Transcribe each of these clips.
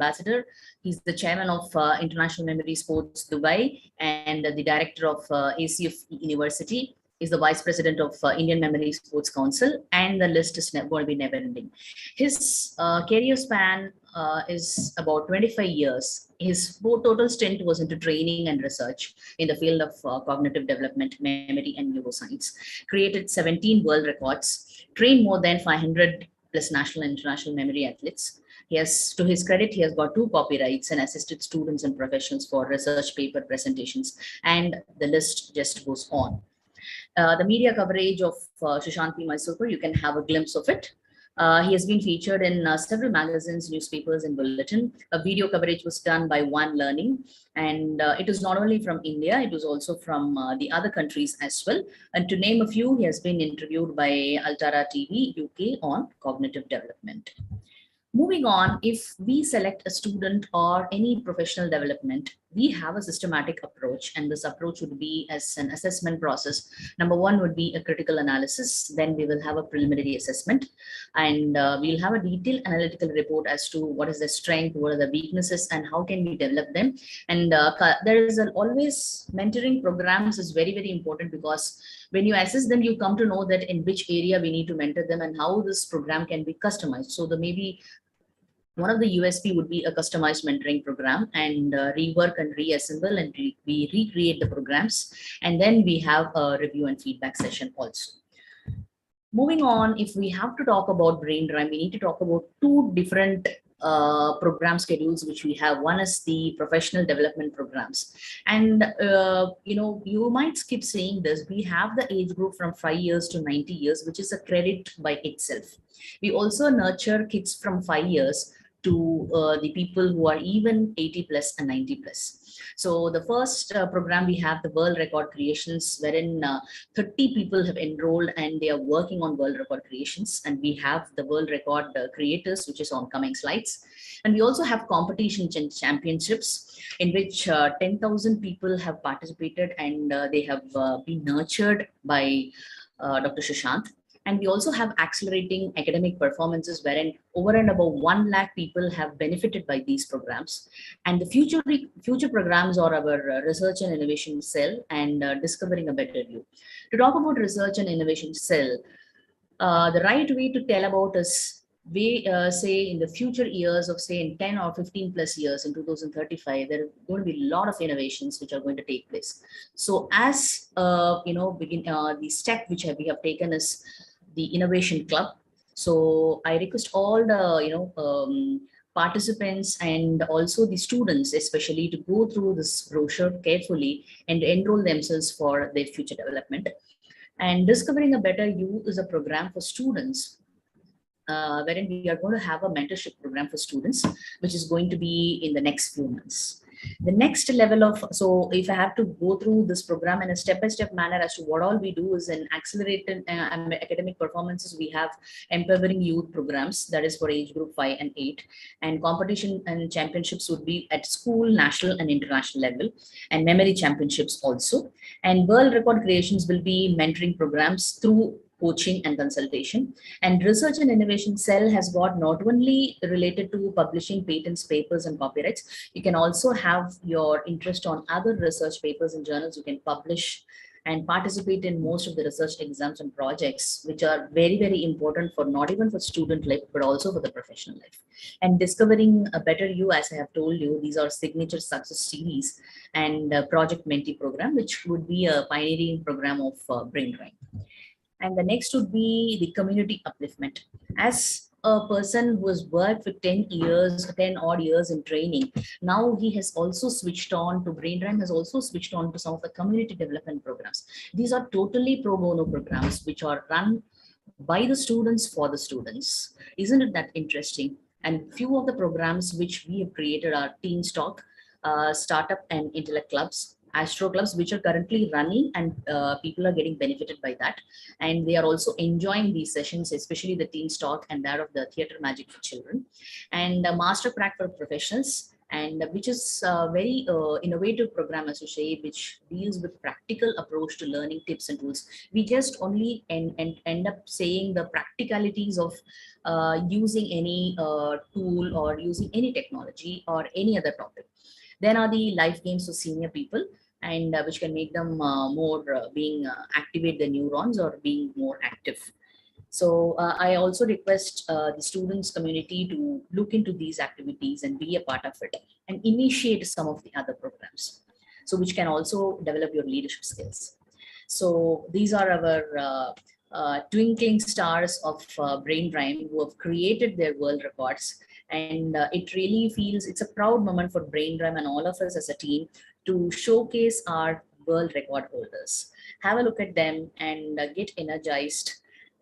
ambassador. He's the chairman of International Memory Sports Dubai and the director of ACF University. He's the vice president of Indian Memory Sports Council, and the list is going to be never ending. His career span is about 25 years. His total stint was into training and research in the field of cognitive development, memory, and neuroscience. Created 17 world records, trained more than 500 plus national and international memory athletes. He has, to his credit, he has got 2 copyrights and assisted students and professionals for research paper presentations, and the list just goes on. The media coverage of Sushant P. Mysore, you can have a glimpse of it. He has been featured in several magazines, newspapers, and bulletin. A video coverage was done by One Learning, and it is not only from India, it was also from the other countries as well. And to name a few, he has been interviewed by Altara TV UK on cognitive development. Moving on, if we select a student or any professional development, we have a systematic approach, and this approach would be as an assessment process. Number 1 would be a critical analysis. Then we will have a preliminary assessment, and we'll have a detailed analytical report as to what is the strength, what are the weaknesses, and how can we develop them. And there is always mentoring programs is very, very important, because when you assess them, you come to know that in which area we need to mentor them and how this program can be customized. So the maybe one of the USP would be a customized mentoring program, and rework and reassemble, and we recreate the programs, and then we have a review and feedback session also. Moving on, if we have to talk about BrainDrime, we need to talk about 2 different program schedules which we have. One is the professional development programs, and you might skip saying this. We have the age group from 5 years to 90 years, which is a credit by itself. We also nurture kids from 5 years to the people who are even 80 plus and 90 plus. So the first program, we have the world record creations, wherein 30 people have enrolled and they are working on world record creations. And we have the world record creators, which is on coming slides. And we also have competition championships in which 10,000 people have participated, and they have been nurtured by Dr. Sushant. And we also have accelerating academic performances, wherein over and above 1 lakh people have benefited by these programs. And the future programs are our research and innovation cell and discovering a better you. To talk about research and innovation cell, the right way to tell about is, we say in the future years of, say, in 10 or 15 plus years, in 2035, there are going to be a lot of innovations which are going to take place. So as the step which we have taken is the Innovation Club. So I request all the participants and also the students especially to go through this brochure carefully and enroll themselves for their future development. And Discovering a Better You is a program for students, wherein we are going to have a mentorship program for students, which is going to be in the next few months. The next level of, so if I have to go through this program in a step-by-step manner as to what all we do is in accelerated academic performances, we have empowering youth programs, that is for age group 5 and 8, and competition and championships would be at school, national and international level, and memory championships also. And world record creations will be mentoring programs through coaching and consultation. And research and innovation cell has got not only related to publishing patents, papers, and copyrights. You can also have your interest on other research papers and journals. You can publish and participate in most of the research exams and projects, which are very, very important for not even for student life, but also for the professional life. And Discovering a Better You, as I have told you, these are signature success series and Project Mentee program, which would be a pioneering program of BrainDrime. And the next would be the community upliftment. As a person who has worked for 10 odd years in training, now he has also switched on to, BrainDrime has also switched on to some of the community development programs. These are totally pro bono programs which are run by the students for the students. Isn't it that interesting? And few of the programs which we have created are Teen Stock, Startup and Intellect Clubs, Astro Clubs, which are currently running, and people are getting benefited by that. And they are also enjoying these sessions, especially the Teen Stock and that of the Theatre Magic for Children. And Master Crack for Professionals and which is a very innovative program, as you say, which deals with practical approach to learning tips and tools. We just only end up saying the practicalities of using any tool or using any technology or any other topic. Then are the life games for senior people, and which can make them more being activate the neurons or being more active. So I also request the students community to look into these activities and be a part of it and initiate some of the other programs. So which can also develop your leadership skills. So these are our twinkling stars of Brain Rhyme who have created their world records. And it really feels it's a proud moment for Brain Rhyme and all of us as a team to showcase our world record holders. Have a look at them and get energized,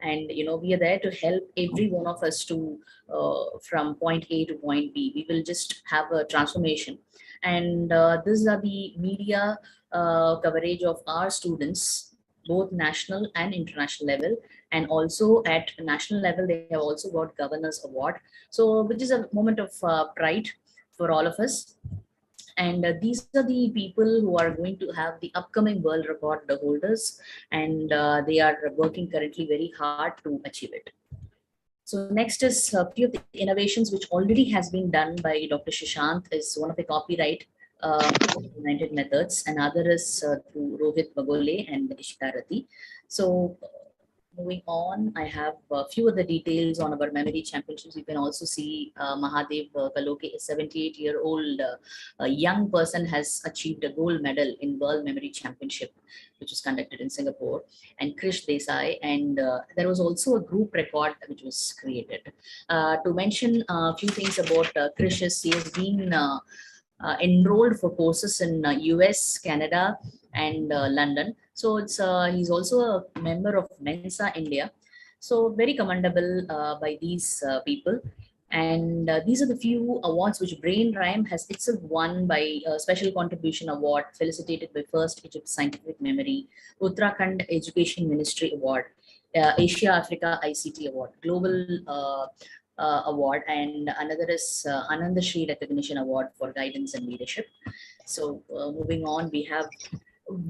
and we are there to help every one of us to from point A to point B. We will just have a transformation, and these are the media coverage of our students, both national and international level, and also at national level they have also got governors award, so which is a moment of pride for all of us. And these are the people who are going to have the upcoming world record holders, and they are working currently very hard to achieve it. So next is a few of the innovations which already has been done by Dr. Shishant is one of the copyright implemented methods, and other is through Rohit Bagole and Ishita Rathi. So moving on, I have a few of the details on our memory championships. You can also see Mahadev Kaloke, a 78-year-old young person, has achieved a gold medal in World Memory Championship, which was conducted in Singapore, and Krish Desai. And there was also a group record which was created. To mention a few things about Krish, he has been enrolled for courses in US, Canada, and London. So he's also a member of Mensa India. So very commendable by these people. And these are the few awards which Brain Rhyme has itself won by Special Contribution Award, felicitated by First Egypt Scientific Memory, Uttarakhand Education Ministry Award, Asia Africa ICT Award, Global Award, and another is Ananda Shri Recognition Award for Guidance and Leadership. So moving on, we have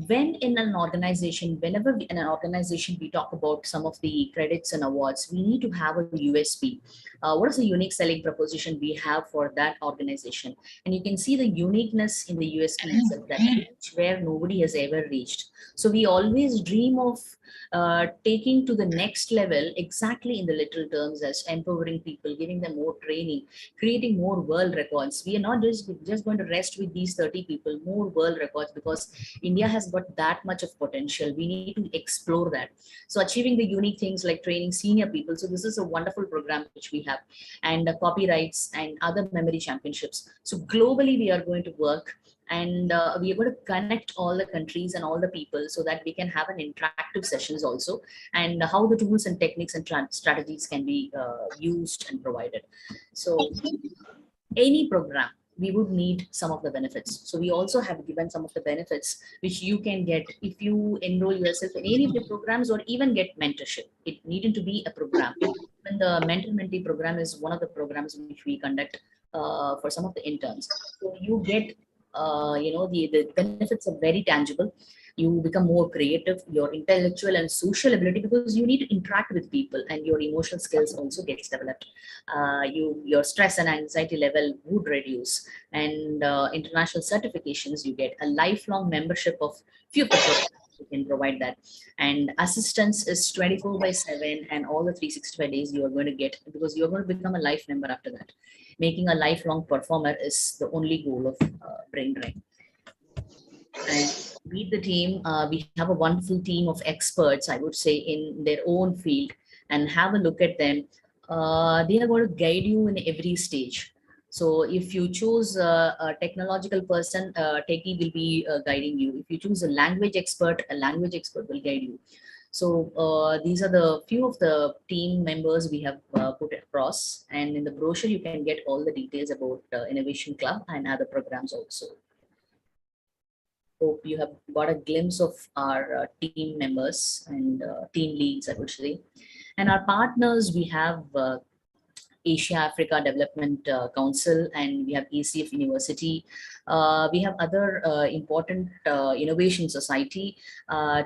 when in an organization, whenever in an organization we talk about some of the credits and awards, we need to have a USP. What is the unique selling proposition we have for that organization? And you can see the uniqueness in the USP itself, that reach where nobody has ever reached. So we always dream of taking to the next level exactly in the literal terms as empowering people, giving them more training, creating more world records. We are not just going to rest with these 30 people, more world records, because India has got that much of potential. We need to explore that. So achieving the unique things like training senior people. So this is a wonderful program which we have, and copyrights and other memory championships. So globally we are going to work, and we are going to connect all the countries and all the people so that we can have an interactive sessions also, and how the tools and techniques and strategies can be used and provided. So any program, we would need some of the benefits. So we also have given some of the benefits which you can get if you enroll yourself in any of the programs or even get mentorship. It needn't to be a program. Even the mentor-mentee program is one of the programs which we conduct for some of the interns. So you get, the benefits are very tangible. You become more creative, your intellectual and social ability, because you need to interact with people, and your emotional skills also gets developed. Your stress and anxiety level would reduce, and international certifications, you get a lifelong membership of few of the programs. You can provide that, and assistance is 24/7, and all the 365 days you are going to get, because you're going to become a life member after that. Making a lifelong performer is the only goal of Brain Drain. And lead the team. We have a wonderful team of experts, I would say, in their own field, and have a look at them. They are going to guide you in every stage. So if you choose a technological person, techie will be guiding you. If you choose a language expert will guide you. So these are the few of the team members we have put across, and in the brochure you can get all the details about Innovation Club and other programs also. Hope you have got a glimpse of our team members and team leads, I would say. And our partners, we have Asia Africa Development Council, and we have ACF University. We have other important innovation society.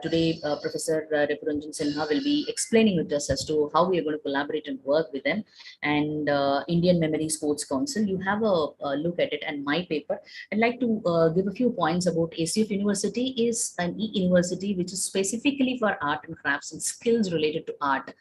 Today, Professor Riporanjan Sinha will be explaining with us as to how we are going to collaborate and work with them. And Indian Memory Sports Council, you have a look at it, and my paper. I'd like to give a few points about ACF University. Is an e-university which is specifically for art and crafts and skills related to art.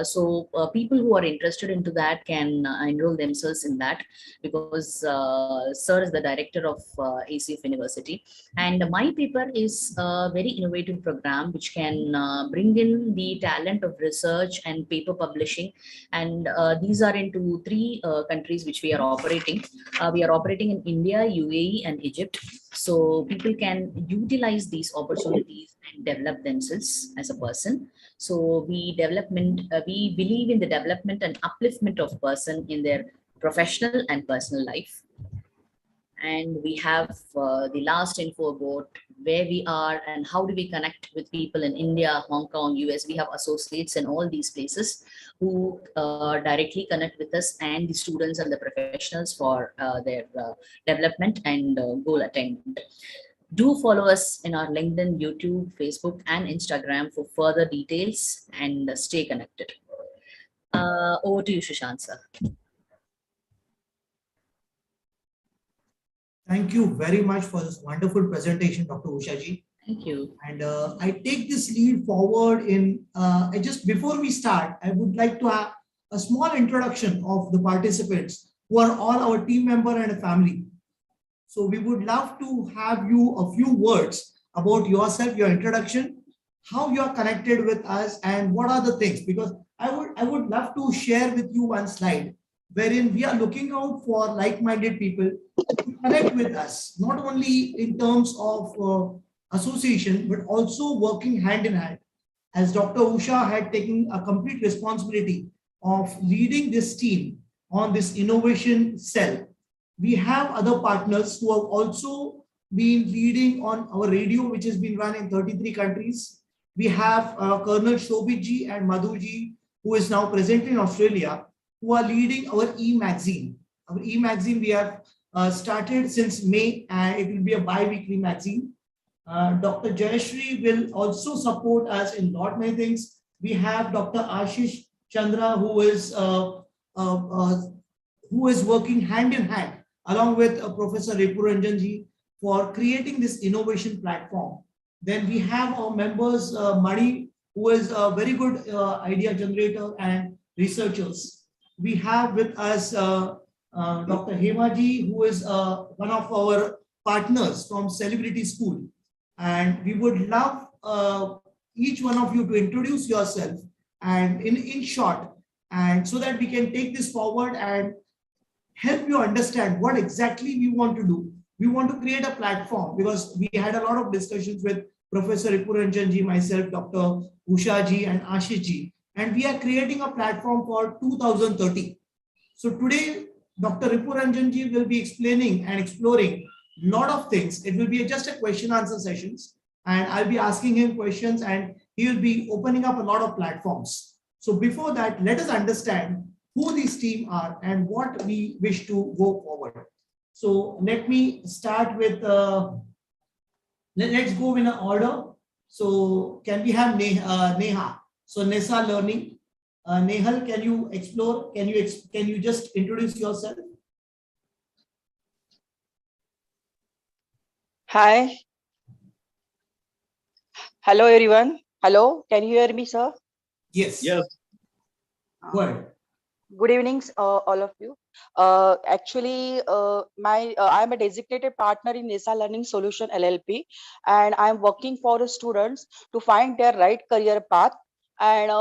So people who are interested into that can enroll themselves in that, because Sir is the director of ACF University. And my paper is a very innovative program which can bring in the talent of research and paper publishing. And these are into three countries which we are operating. We are operating in India, UAE, and Egypt. So people can utilize these opportunities and develop themselves as a person. So we believe in the development and upliftment of person in their professional and personal life. And we have the last info about where we are and how do we connect with people in India, Hong Kong, US. We have associates in all these places who directly connect with us, and the students and the professionals for their development and goal attainment. Do follow us in our LinkedIn, YouTube, Facebook, and Instagram for further details, and stay connected. Over to you, Shashank sir. Thank you very much for this wonderful presentation, Dr. Usha ji. Thank you. And I take this lead forward in, before we start, I would like to have a small introduction of the participants who are all our team member and a family. So we would love to have you a few words about yourself, your introduction, how you are connected with us, and what are the things, because I would love to share with you one slide wherein we are looking out for like-minded people to connect with us, not only in terms of association, but also working hand in hand. As Dr. Usha had taken a complete responsibility of leading this team on this innovation cell, we have other partners who have also been leading on our radio, which has been run in 33 countries. We have Colonel Shobhit ji and Madhu ji, who is now present in Australia, who are leading our e-magazine. Our e-magazine we have started since May, and it will be a bi-weekly magazine. Dr. Jayashree will also support us in lot many things. We have Dr. Ashish Chandra, who is working hand in hand along with Professor Riporanjan ji for creating this innovation platform. Then we have our members, Mani, who is a very good idea generator and researchers. We have with us Dr. Hema ji, who is one of our partners from Celebrity School. And we would love each one of you to introduce yourself and in short, and so that we can take this forward and help you understand what exactly we want to do. We want to create a platform, because we had a lot of discussions with Professor Riporanjan ji, myself, Dr. Usha ji, and Ashish ji, and we are creating a platform for 2030. So today, Dr. Riporanjan ji will be explaining and exploring a lot of things. It will be just a question answer sessions, and I'll be asking him questions, and he will be opening up a lot of platforms. So before that, let us understand who this team are and what we wish to go forward. So let me start with, let's go in an order. So can we have Neha? So Nesa Learning. Nehal, can you explore? Can you just introduce yourself? Hi. Hello, everyone. Hello, can you hear me, sir? Yes. Yes. Go ahead. Good evening, all of you. Actually, I'm a designated partner in NESA Learning Solution LLP, and I'm working for students to find their right career path. And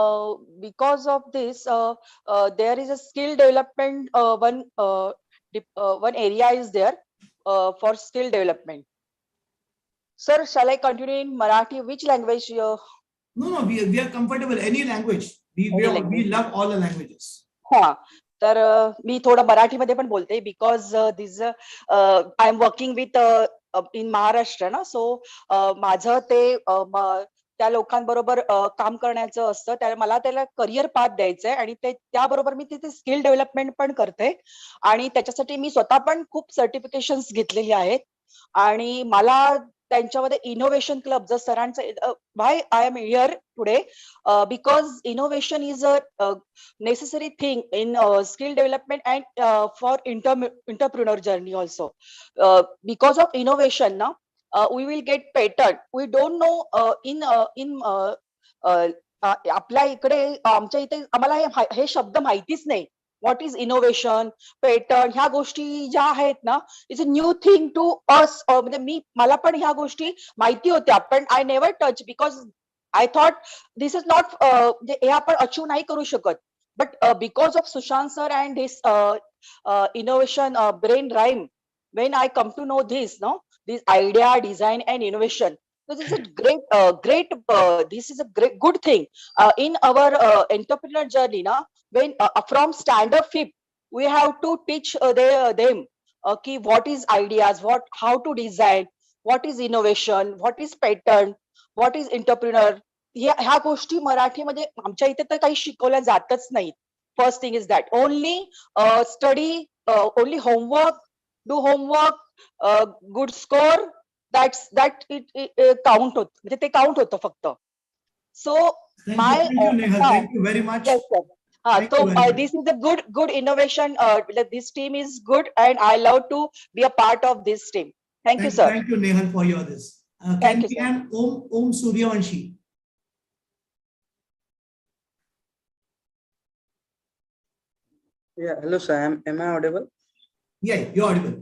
because of this, there is a skill development. One area is there for skill development. Sir, shall I continue in Marathi? Which language? No, we are comfortable any language. We love all the languages. हा तर मी थोडं मराठीमध्ये पण बोलते because this I am working with इन महाराष्ट्र ना सो माझं ते त्या लोकांबरोबर काम करण्याचं असतं. मला त्याला करिअर पाथ द्यायचंय आणि त्याबरोबर मी तिथे स्किल डेव्हलपमेंट पण करते आणि त्याच्यासाठी मी स्वतः पण खूप सर्टिफिकेशन्स घेतलेली आहेत आणि मला त्यांच्यामध्ये इनोव्हेशन क्लब जर सरांचं why I am here today because innovation is a necessary thing in skill development and for entrepreneur journey also. Because of innovation now we will get patent. We don't know आपल्या इकडे आमच्या इथे आम्हाला हे शब्द माहितीच नाही. व्हॉट इज इनोव्हेशन, पेटंट, ह्या गोष्टी ज्या आहेत ना, it's a new thing to us. म्हणजे मला पण ह्या गोष्टी माहिती होत्या पण I never touch because I thought this is not, हे आपण अचीव नाही करू शकत. But because of Sushant sir and his innovation brain rhyme, when I come to know this, this idea, design, and innovation, so this is a this is a good thing in our entrepreneur journey. When from standard fifth, we have to teach them what is ideas, how to design, what is innovation, what is pattern, what is entrepreneur. ह्या गोष्टी मराठीमध्ये आमच्या इथे तर काही शिकवल्या जातच नाहीत. First thing is that only study, only homework, do homework, good score, that it count होत, म्हणजे ते काउंट होतं फक्त. So my Thank you very much. Yes, sir. So this is a good innovation. This team is good, and I love to be a part of this team. Thank you, sir. Thank you, Nehal, for your this. Thank you, we sir. have Om Suryavanshi? Yeah, hello sir. Am I audible? Yeah, you're audible.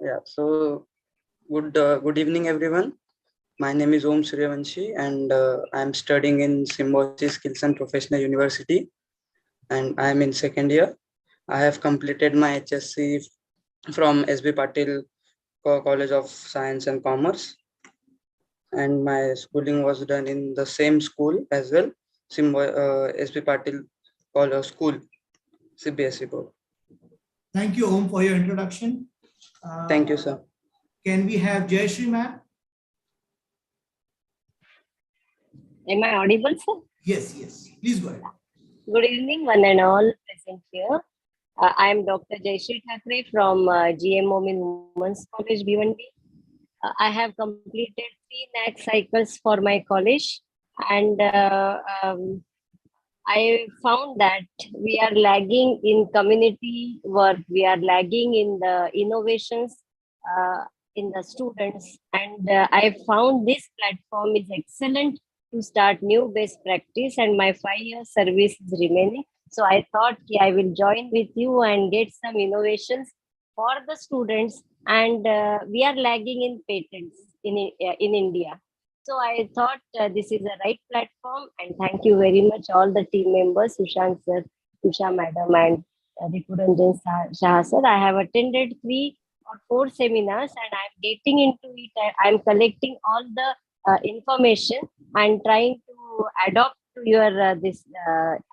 Yeah. So good evening, everyone. My name is Om Suryavanshi, and I am studying in Symbiosis Skills and Professional University, and I am in second year. I have completed my HSC from SB Patil College of Science and Commerce, and my schooling was done in the same school as well, SB Patil College School, CBSE board. Thank you, Om, for your introduction. Thank you, sir. Can we have Jayashree, ma'am? Am I audible, sir? Yes. Please go ahead. Good evening, one and all present here. I am Dr. Jayashree Thakre from GMO in Women's College, B1B. I have completed 3 NAC cycles for my college, and I found that we are lagging in community work. We are lagging in the innovations in the students, and I found this platform is excellent to start new best practice, and my 5-year service is remaining. So I thought I will join with you and get some innovations for the students, and we are lagging in patents in India. So I thought this is the right platform, and thank you very much all the team members, Sushant sir, Usha madam, and Riporanjan Shah sir. I have attended 3 or 4 seminars, and I am getting into it. I am collecting all the information and trying to adopt to your this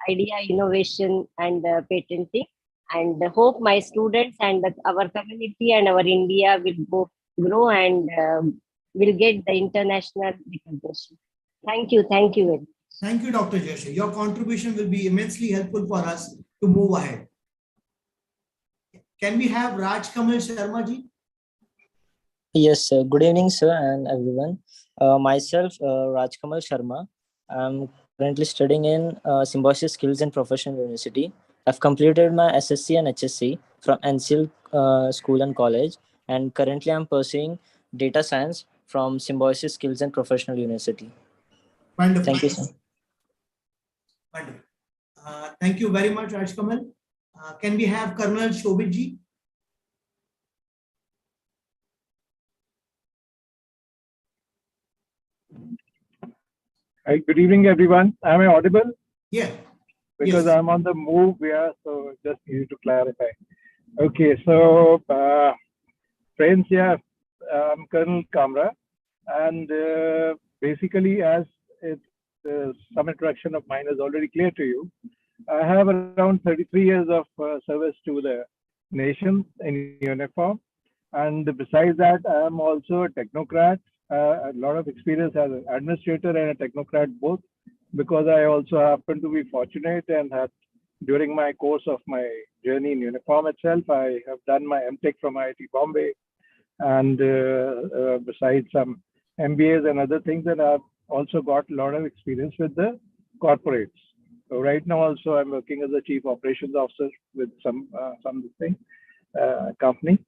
idea, innovation, and patenting, and hope my students and our community and our India will grow and will get the international recognition. Thank you very much. Thank you, Dr. Jayashree. Your contribution will be immensely helpful for us to move ahead. Can we have Rajkumar Sharma ji? Yes, sir. Good evening, sir, and everyone. Myself, Rajkumar Sharma. I'm currently studying in Symbiosis Skills and Professional University. I've completed my SSC and HSC from NCL School and College, and currently I'm pursuing data science from Symbiosis Skills and Professional University. Wonderful. Thank you, sir. Wonderful. Thank you very much, Rajkumar. Can we have Colonel Shobit ji? Hi, good evening, everyone. Am I audible? Yeah. Because yes. I'm on the move here, so just need to clarify. Okay, so friends, yeah, I'm Colonel Kamra, and basically, as some introduction of mine is already clear to you, I have around 33 years of service to the nation in uniform, and besides that, I am also a technocrat, a lot of experience as an administrator and a technocrat both, because I also happen to be fortunate and had during my course of my journey in uniform itself, I have done my MTech from IIT Bombay, and besides some MBAs and other things, and I've also got a lot of experience with the corporates. So right now also I'm working as a chief operations officer with some company.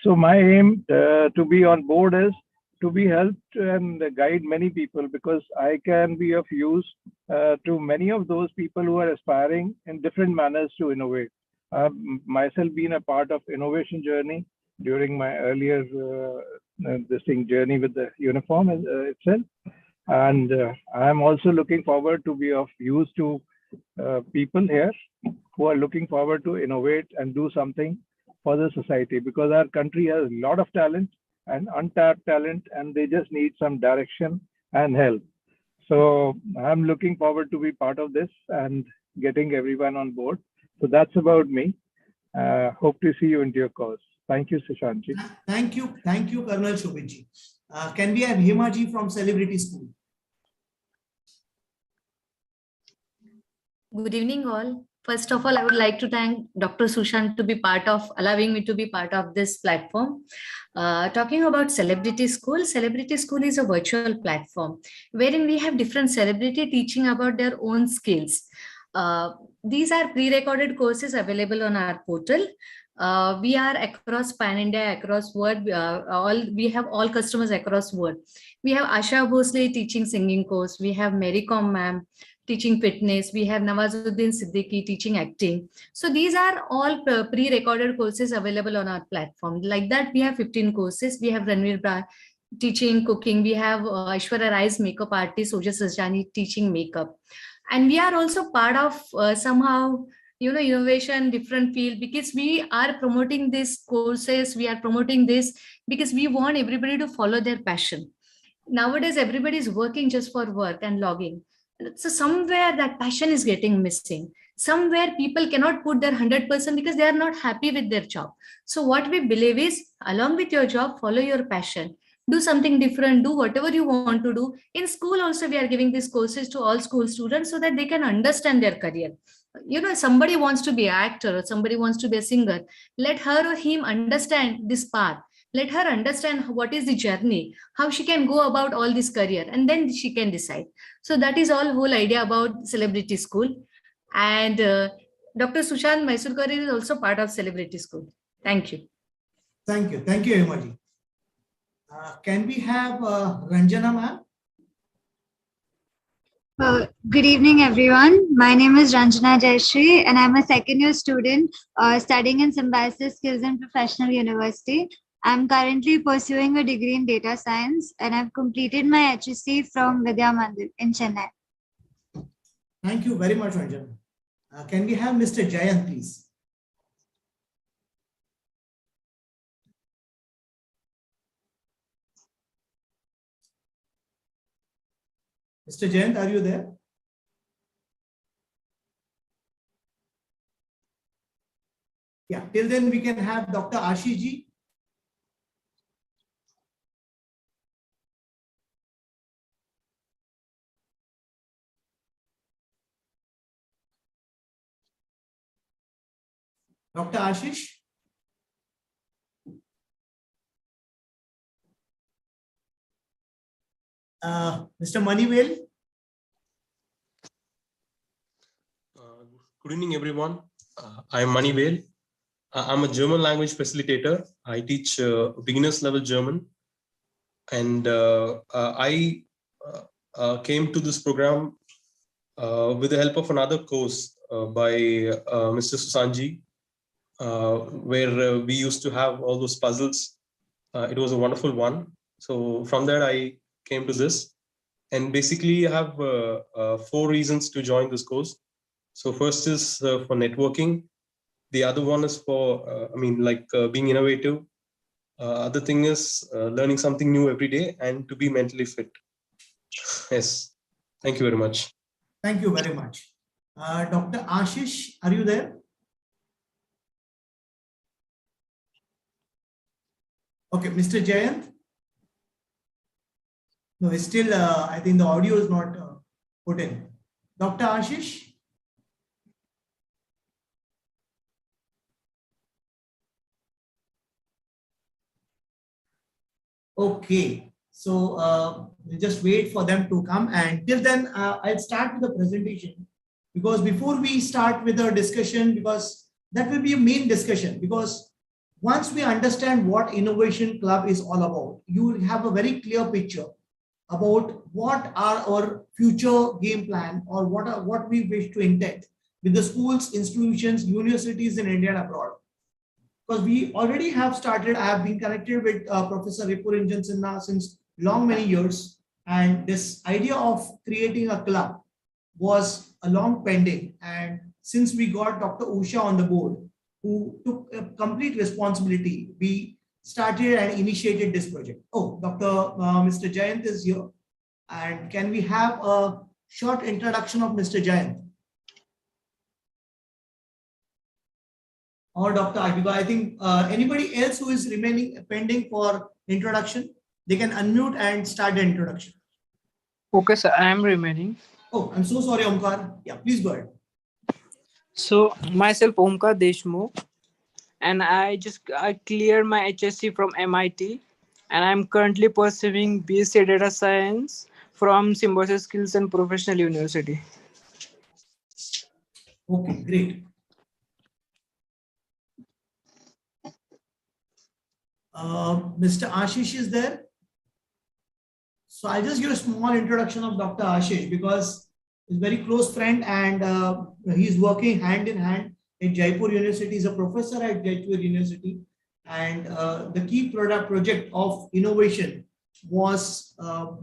So my aim to be on board is to be helped and guide many people, because I can be of use to many of those people who are aspiring in different manners to innovate. I've myself been a part of innovation journey during my earlier journey with the uniform itself. And I'm also looking forward to be of use to people here who are looking forward to innovate and do something for the society, because our country has a lot of talent and untapped talent, and they just need some direction and help. So I'm looking forward to be part of this and getting everyone on board. So that's about me. Hope to see you in due course. Thank you, Sushantji. Thank you, Colonel Shobhitji. Can we have Hemaji from Celebrity School? Good evening, all. First of all, I would like to thank Dr. Sushant to be allowing me to be part of this platform. Talking about Celebrity School is a virtual platform wherein we have different celebrity teaching about their own skills. These are pre-recorded courses available on our portal. We are across pan-India, across world. We have all customers across world. We have Asha Bhosle teaching singing course. We have Mary Com ma'am teaching fitness. We have Nawazuddin Siddiqui teaching acting. So these are all pre-recorded courses available on our platform. Like that, we have 15 courses. We have Ranveer Brar teaching cooking. We have Aishwarya Rai's makeup artist, Ojas Sajani teaching makeup. And we are also part of somehow, innovation, different field, because we are promoting these courses. We are promoting this because we want everybody to follow their passion. Nowadays, everybody is working just for work and logging. So somewhere that passion is getting missing. Somewhere people cannot put their 100% because they are not happy with their job. So what we believe is, along with your job, follow your passion. Do something different, do whatever you want to do. In school also, we are giving these courses to all school students so that they can understand their career. Somebody wants to be an actor or somebody wants to be a singer. Let her or him understand this path. Let her understand what is the journey, how she can go about all this career, and then she can decide. So that is all whole idea about Celebrity School. And Dr. Sushant Mysurkar is also part of Celebrity School. Thank you. Thank you, Hemaji. Can we have Ranjana ma'am? Good evening, everyone. My name is Ranjana Jayashree, and I'm a second-year student studying in Symbiosis Skills and Professional University. I'm currently pursuing a degree in data science, and I've completed my HSC from Vidya Mandir in Chennai. Thank you very much, Ranjana. Can we have Mr. Jayant, please? Mr. Jayant, are you there? Yeah, till then we can have Dr. Ashish ji. Dr. Ashish? Mr. Manivel? Good evening, everyone. I'm Manivel. I'm a German language facilitator. I teach beginners level German. And I came to this program with the help of another course by Mr. Susanji, where we used to have all those puzzles. It was a wonderful one. So from there, I came to this. And basically, I have 4 reasons to join this course. So first is for networking. The other one is for, being innovative. Other thing is learning something new every day and to be mentally fit. Yes. Thank you very much. Thank you very much. Dr. Ashish, are you there? Okay, Mr. Jayant? No, it's still, I think the audio is not put in. Dr. Ashish? Okay, so we'll just wait for them to come, and till then I'll start with the presentation, because before we start with the discussion, because that will be a main discussion, because once we understand what Innovation Club is all about, you will have a very clear picture about what are our future game plan, or what we wish to intend with the schools, institutions, universities in India and abroad. Because we already have started, I have been connected with Professor Riporanjan since many years, and this idea of creating a club was a long pending, and since we got Dr. Usha on the board, who took a complete responsibility, we started and initiated this project. Oh, Mr. Jayant is here, and can we have a short introduction of Mr. Jayant? Or Dr. Akiba, I think anybody else who is remaining pending for introduction, they can unmute and start the introduction. Okay, sir, I am remaining. Oh, I'm so sorry, Omkar. Yeah, please go ahead. So, myself, Omkar Deshmukh, and I cleared my HSC from MIT, and I'm currently pursuing BSc Data Science from Symbiosis Skills and Professional University. Okay, great. Mr. Ashish is there. So I'll just give a small introduction of Dr. Ashish, because he's a very close friend, and he's working hand in hand at Jaipur University. He's a professor at Jaipur University, and the key project of innovation was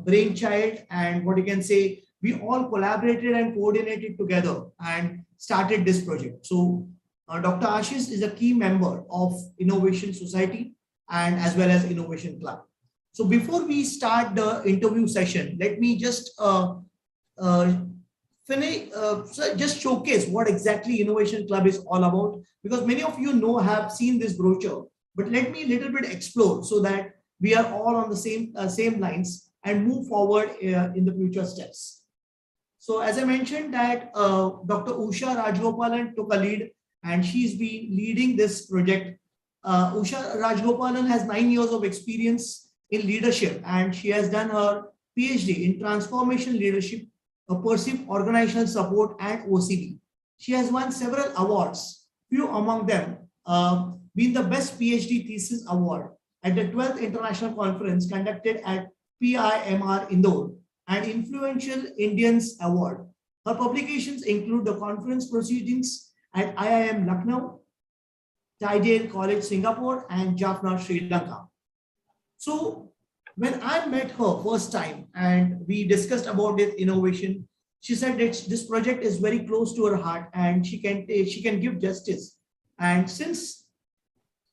brainchild, and what you can say, we all collaborated and coordinated together and started this project. So Dr. Ashish is a key member of Innovation Society and as well as Innovation Club. So before we start the interview session, let me just just showcase what exactly Innovation Club is all about, because many of you have seen this brochure, but let me a little bit explore so that we are all on the same lines and move forward in the future steps. So as I mentioned that Dr. Usha Rajgopalan took a lead, and she's been leading this project. Usha Rajgopalan has 9 years of experience in leadership, and she has done her PhD in transformation leadership, perceived organizational support, and OCD. She has won several awards, few among them being the best PhD thesis award at the 12th International Conference conducted at PIMR Indore, and Influential Indians Award. Her publications include the conference proceedings at IIM Lucknow, Tidale College Singapore, and Jaffna, Sri Lanka. So when I met her first time and we discussed about this innovation, she said that this project is very close to her heart and she can give justice. And since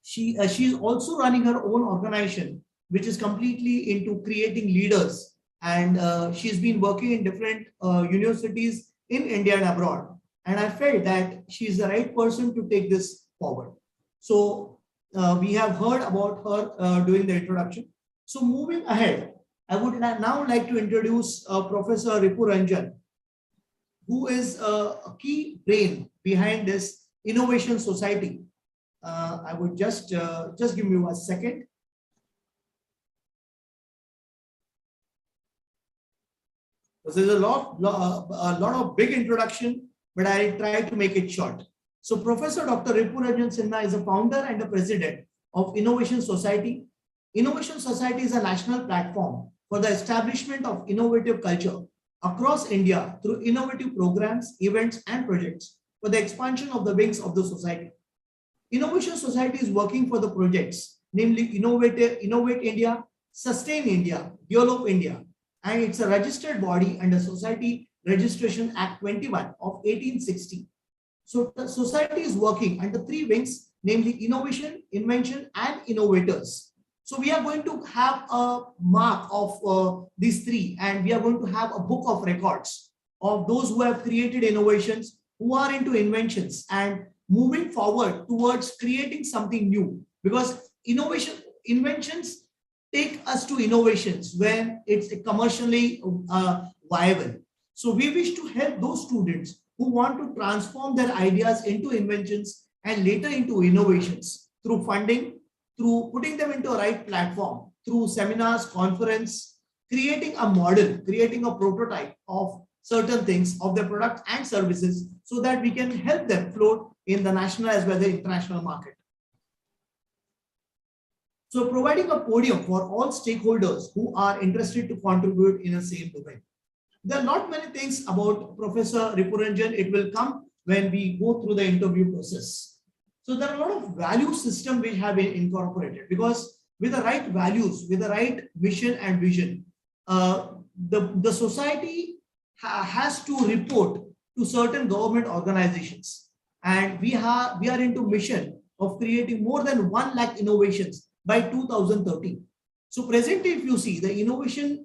she's also running her own organization, which is completely into creating leaders, and she's been working in different universities in India and abroad. And I felt that she's the right person to take this forward. So we have heard about her during the introduction. So moving ahead, I would now like to introduce Professor Riporanjan, who is a key brain behind this Innovation Society. I would just give me 1 second. There's a lot of big introduction, but I'll try to make it short. So Professor Dr. Riporanjan Sinha is a founder and the president of Innovation Society. Innovation Society is a national platform for the establishment of innovative culture across India through innovative programs, events, and projects for the expansion of the wings of the society. Innovation Society is working for the projects, namely Innovate India, Sustain India, Develop India, and it's a registered body under Society Registration Act 21 of 1860. So the society is working under 3 wings, namely innovation, invention, and innovators. So we are going to have a mark of these 3, and we are going to have a book of records of those who have created innovations, who are into inventions, and moving forward towards creating something new. Because inventions take us to innovations when it's commercially viable. So we wish to help those students who want to transform their ideas into inventions and later into innovations through funding, through putting them into a right platform, through seminars, conference, creating a model, creating a prototype of certain things of their products and services so that we can help them float in the national as well as the international market. So providing a podium for all stakeholders who are interested to contribute in the same domain. There are not many things about Professor Riporanjan. It will come when we go through the interview process. So there are a lot of value system which have been incorporated, because with the right values, with the right mission and vision, the society has to report to certain government organizations, and we are into mission of creating more than 1 lakh innovations by 2030. So presently, if you see, the innovations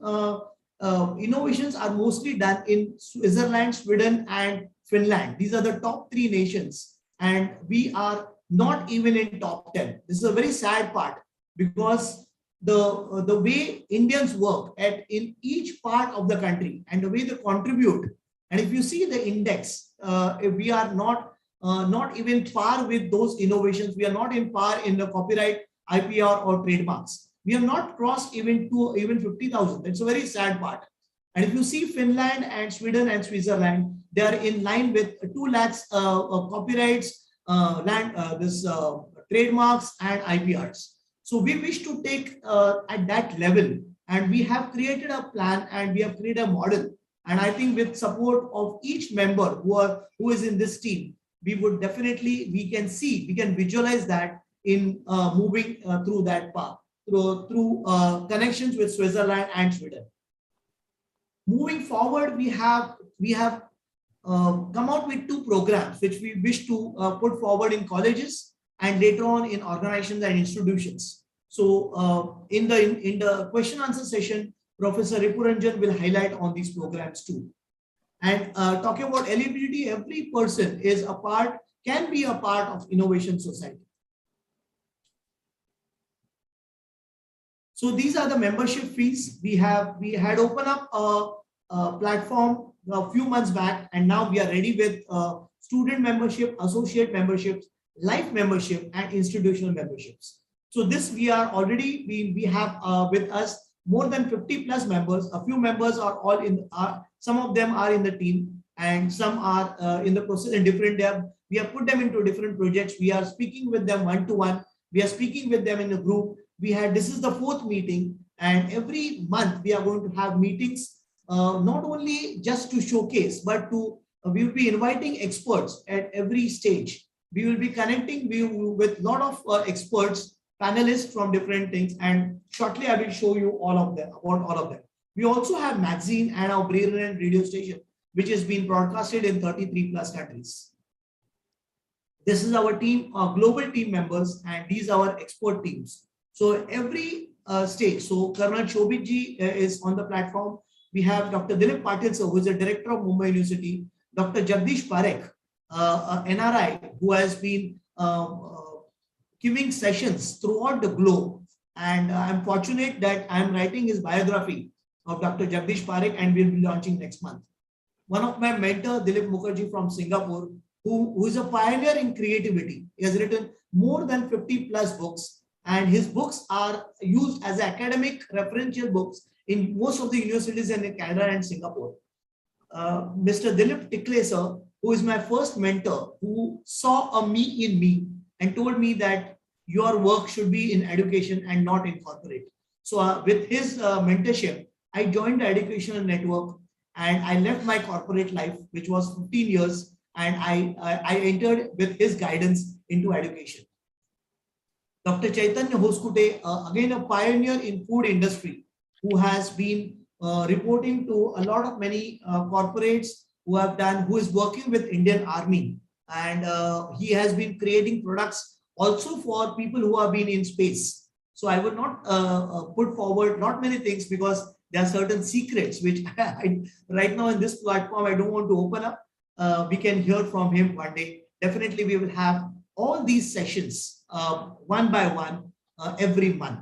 are mostly done in Switzerland, Sweden, and Finland. These are the top 3 nations, and we are not even in top 10. This is a very sad part, because the way Indians work in each part of the country and the way they contribute, and if you see the index, we are not even par with those innovations. We are not in par in the copyright, IPR, or trademarks. We have not crossed even 50,000. That's a very sad part. And if you see Finland and Sweden and Switzerland, they are in line with 2 lakhs copyrights, trademarks and IPRs. So we wish to take at that level, and we have created a plan and we have created a model. And I think with support of each member who is in this team, we would definitely, we can visualize that in moving through that path, through connections with Switzerland and Sweden. Moving forward, we have come out with 2 programs which we wish to put forward in colleges and later on in organizations and institutions. So in the question answer session, Professor Riporanjan will highlight on these programs too. And talking about eligibility, every person can be a part of innovation society. So these are the membership fees. We had opened up a platform a few months back, and now we are ready with student membership, associate memberships, life membership, and institutional memberships. So this we have with us more than 50 plus members. A few members are all some of them are in the team, and some are in the process in different. We have put them into different projects. We are speaking with them one-to-one. We are speaking with them in a group. This is the 4th meeting, and every month we are going to have meetings, not only just to showcase, but we will be inviting experts at every stage. We will be connecting with a lot of experts, panelists from different things, and shortly I will show you about all of them. We also have magazine and our brilliant radio station, which has been broadcasted in 33 plus countries. This is our team, our global team members, and these are our expert teams. So every stage, so Colonel Shobit ji is on the platform. We have Dr. Dilip Patil sir, who is the director of Mumbai University, Dr. Jagdish Parekh, NRI, who has been giving sessions throughout the globe. And I'm fortunate that I'm writing his biography of Dr. Jagdish Parekh, and we'll be launching next month. One of my mentor, Dilip Mukherjee from Singapore, who is a pioneer in creativity. He has written more than 50 plus books, and his books are used as academic referential books in most of the universities in Canada and Singapore. Mr. Dilip Tikle sir, who is my first mentor, who saw a me in me and told me that your work should be in education and not in corporate. So with his mentorship, I joined the educational network, and I left my corporate life, which was 15 years, and I entered with his guidance into education. Dr. Chaitanya Hoskute, again a pioneer in food industry, who has been reporting to a lot of many corporates who is working with Indian Army, and he has been creating products also for people who have been in space. So I would not put forward not many things, because there are certain secrets which right now in this platform I don't want to open up. We can hear from him one day. Definitely we will have all these sessions one by one every month.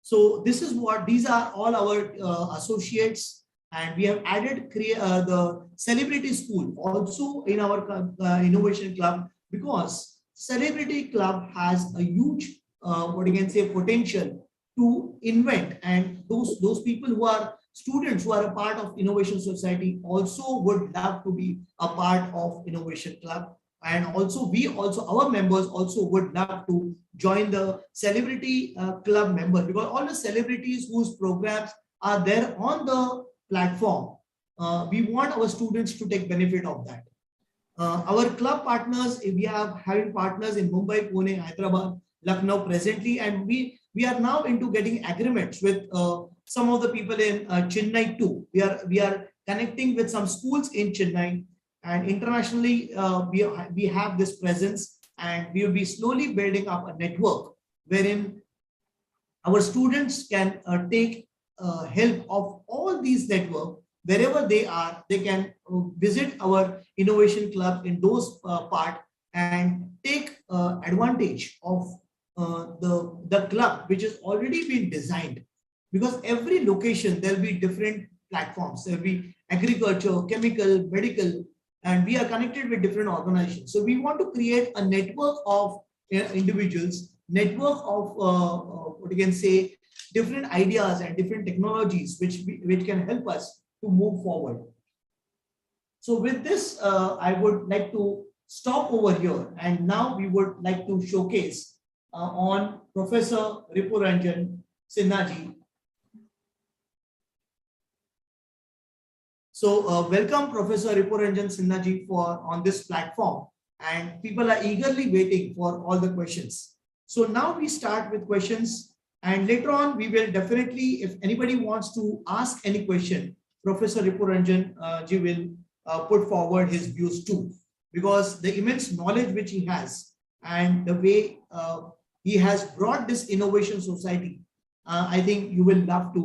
So this is what, these are all our associates, and we have added the celebrity school also in our innovation club, because celebrity club has a huge what you can say potential to invent, and those people who are students who are a part of innovation society also would love to be a part of innovation club. And also our members also would love to join the celebrity club member, because all the celebrities whose programs are there on the platform, we want our students to take benefit of that. Our club partners, we have having partners in Mumbai, Pune, Hyderabad, Lucknow presently, and we are now into getting agreements with some of the people in Chennai too. We are connecting with some schools in Chennai, and internationally we have this presence, and we will be slowly building up a network wherein our students can take help of all these network. Wherever they are, they can visit our innovation club in those part and take advantage of the club which has already been designed, because every location there'll be different platforms. There'll be agriculture, chemical, medical, and we are connected with different organizations. So we want to create a network of individuals, network of what you can say different ideas and different technologies which can help us to move forward. So with this, I would like to stop over here, and now we would like to showcase on Professor Riporanjan Sinha ji. So welcome Professor Riporanjan Sinha ji on this platform, and people are eagerly waiting for all the questions. So now we start with questions, and later on we will definitely, if anybody wants to ask any question, Professor Riporanjan ji will put forward his views too, because the immense knowledge which he has and the way he has brought this innovation society, I think you will love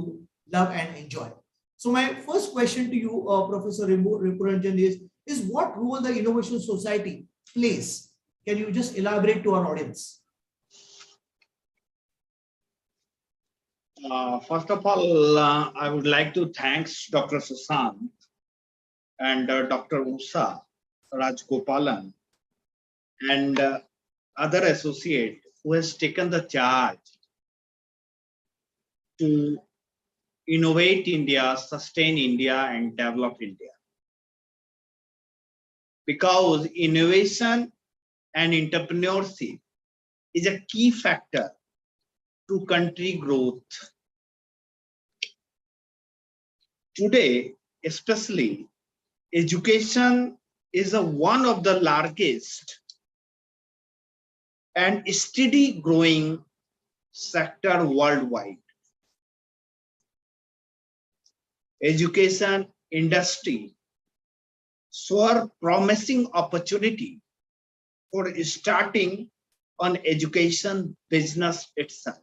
and enjoy. So my first question to you, Professor Riporanjan, is what role the innovation society plays? Can you just elaborate to our audience? First of all, I would like to thank Dr. Sushant and Dr. Usha Rajgopalan and other associate who has taken the charge to innovate India, sustain India, and develop India. Because innovation and entrepreneurship is a key factor to country growth. Today, especially, education is one of the largest and steady growing sector worldwide. Education industry saw promising opportunity for starting an education business itself.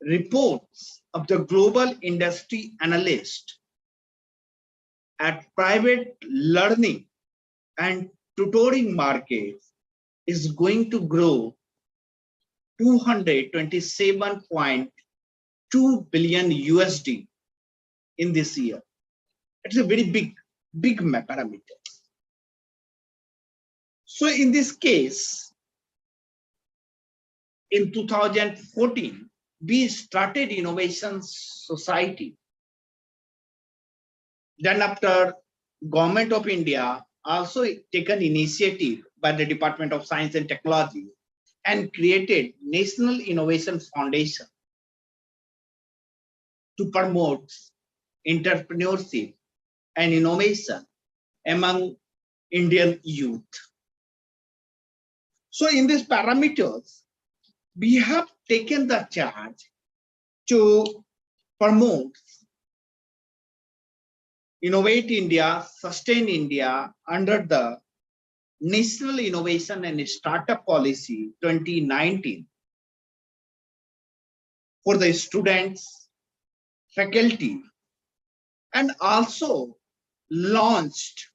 Reports of the global industry analyst at private learning and tutoring market is going to grow 227.2 billion USD in this year. It's a very big parameter. So in this case, in 2014, we started Innovation Society. Then after Government of India also taken initiative by the Department of Science and Technology and created National Innovation Foundation to promote entrepreneurship and innovation among Indian youth. So in these parameters, we have taken the charge to promote, innovate India, sustain India under the National Innovation and Startup Policy 2019 for the students, faculty, and also launched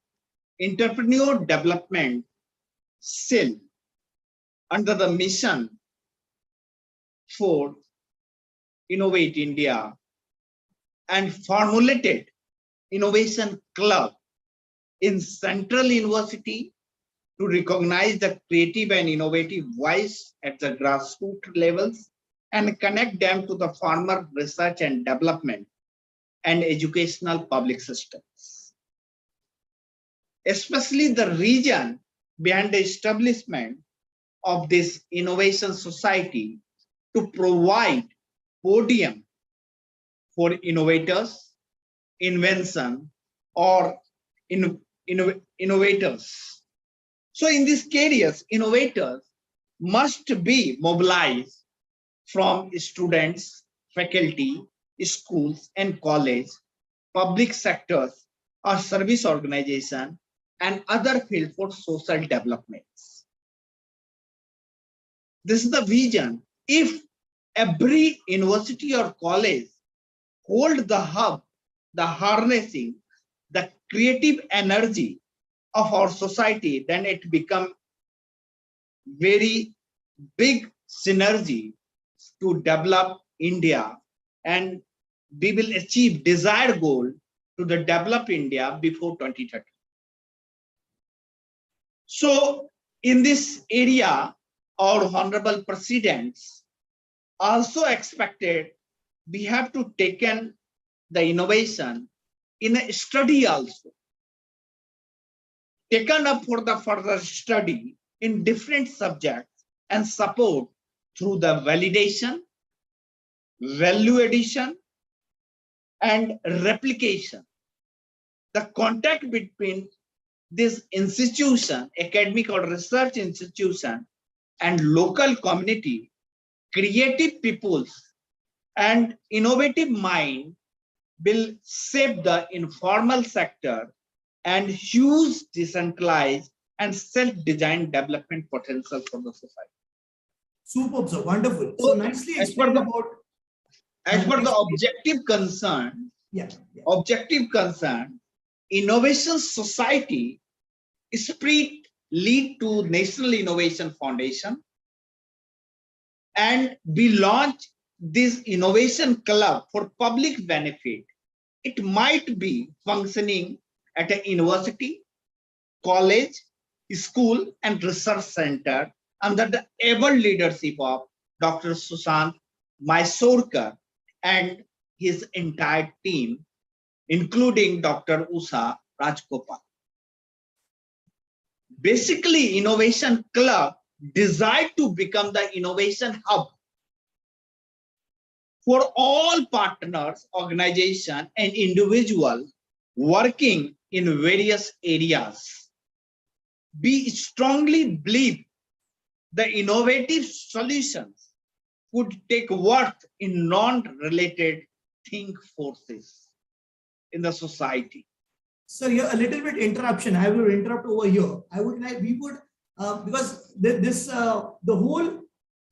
Entrepreneur Development Cell under the mission for Innovate India and formulated Innovation Club in Central University to recognize the creative and innovative voice at the grassroots levels and connect them to the former research and development and educational public systems. Especially the region behind the establishment of this innovation society to provide podium for innovators, invention, or innovators. So in these careers, innovators must be mobilized from students, faculty, schools and college, public sectors or service organization and other fields for social developments. This is the vision. If every university or college hold the hub, the harnessing, the creative energy of our society, then it becomes very big synergy to develop India, and we will achieve desired goal to the develop India before 2030. So in this area, our honorable presidents also expected we have to take in the innovation in a study also, taken up for the further study in different subjects and support through the validation, value addition, and replication. The contact between this institution, academic or research institution, and local community, creative peoples, and innovative mind will shape the informal sector and huge decentralized and self-designed development potential for the society. Superb, sir. Wonderful. So nicely explained about. As per the objective concern, objective concern, innovation society spirit lead to National Innovation Foundation, and we launch this innovation club for public benefit. It might be functioning at a university, college, school, and research center under the able leadership of Dr. Sushant Mysorkar and his entire team, including Dr. Usha Rajgopal. Basically, Innovation Club designed to become the innovation hub for all partners, organizations, and individuals working in various areas. We strongly believe the innovative solutions could take worth in non-related think forces in the society. Sir, here a little bit interruption. I will interrupt over here. I would like, we would, because the whole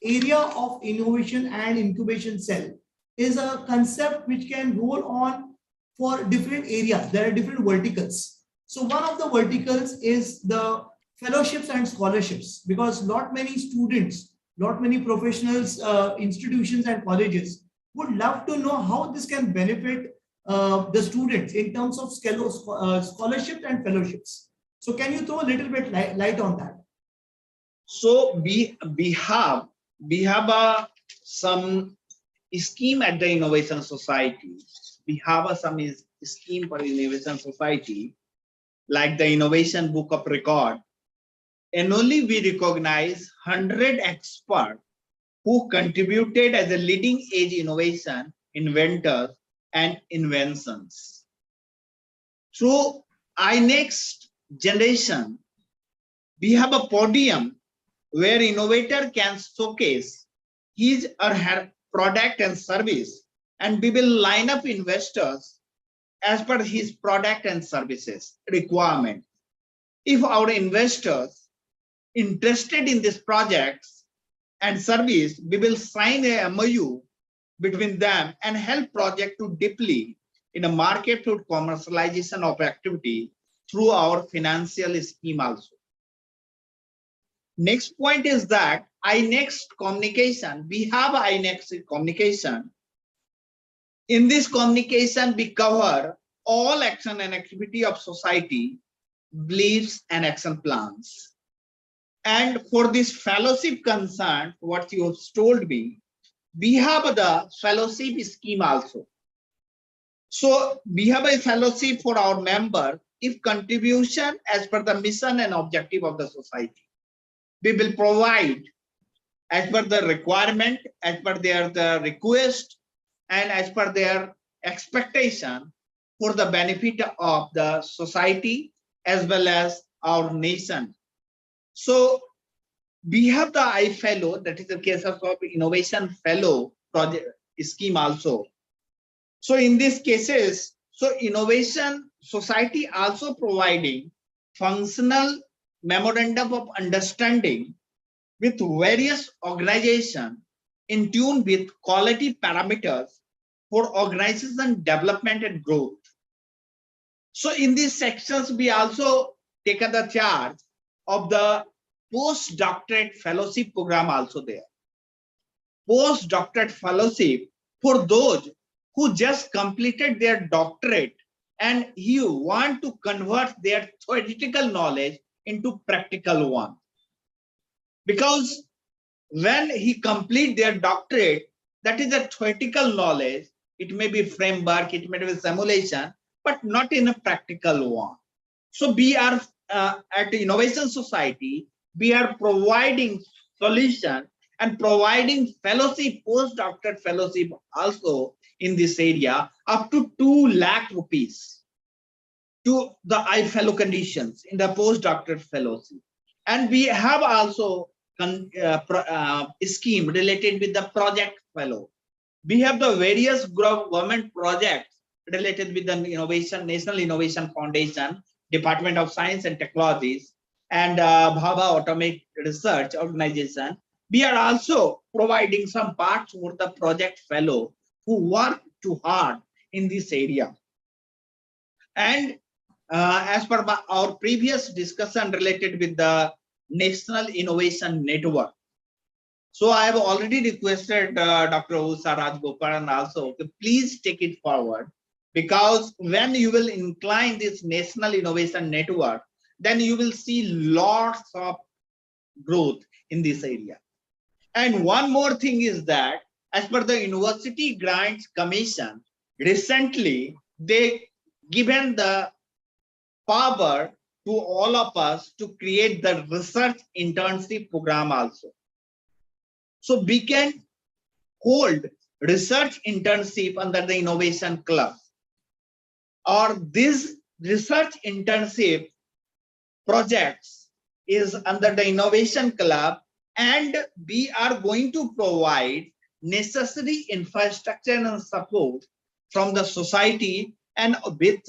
area of innovation and incubation cell is a concept which can roll on for different areas. There are different verticals. So one of the verticals is the fellowships and scholarships, because not many students, not many professionals, institutions and colleges would love to know how this can benefit the students in terms of scholarships and fellowships. So can you throw a little bit light on that? So we have some scheme at the Innovation Society. We have some scheme for Innovation Society, like the Innovation Book of Record. And only we recognize 100 experts who contributed as a leading edge innovation, inventors, and inventions. Through iNext generation, we have a podium where innovator can showcase his or her product and service, and we will line up investors as per his product and services requirement. If our investors interested in these projects and service, we will sign a MOU between them and help project to deeply in a market to commercialization of activity through our financial scheme also. Next point is that iNext communication. We have iNext communication In this communication, we cover all action and activity of society, beliefs and action plans. And for this fellowship concern, what you have told me, we have the fellowship scheme also. So we have a fellowship for our member if contribution as per the mission and objective of the society. We will provide as per the requirement, as per the request, and as per their expectation for the benefit of the society as well as our nation. So we have the iFellow, that is the case of Innovation Fellow project scheme also. So in these cases, so innovation society also providing functional memorandum of understanding with various organizations in tune with quality parameters for organization development and growth. So in these sections, we also take the charge of the postdoctorate fellowship program also there. Postdoctorate fellowship for those who just completed their doctorate and you want to convert their theoretical knowledge into practical one. Because when he complete their doctorate, that is a theoretical knowledge. It may be framework, it may be simulation, but not in a practical one. So we are at the Innovation Society, we are providing solution and providing fellowship, postdoctorate fellowship also in this area up to 2 lakh rupees to the iFellow conditions in the postdoctorate fellowship. And we have also scheme related with the project fellow. We have the various government projects related with the innovation, National Innovation Foundation, Department of Science and Technologies, and Bhabha Atomic Research Organization. We are also providing some parts for the project fellow who work too hard in this area. And as per our previous discussion related with the National Innovation Network. So I have already requested Dr. Usha Rajgopalan also to please take it forward, because when you will incline this National Innovation Network, then you will see lots of growth in this area. And one more thing is that as per the University Grants Commission, recently they given the power to all of us to create the research internship program also. So we can hold research internship under the Innovation Club, or this research internship projects is under the Innovation Club, and we are going to provide necessary infrastructure and support from the society and with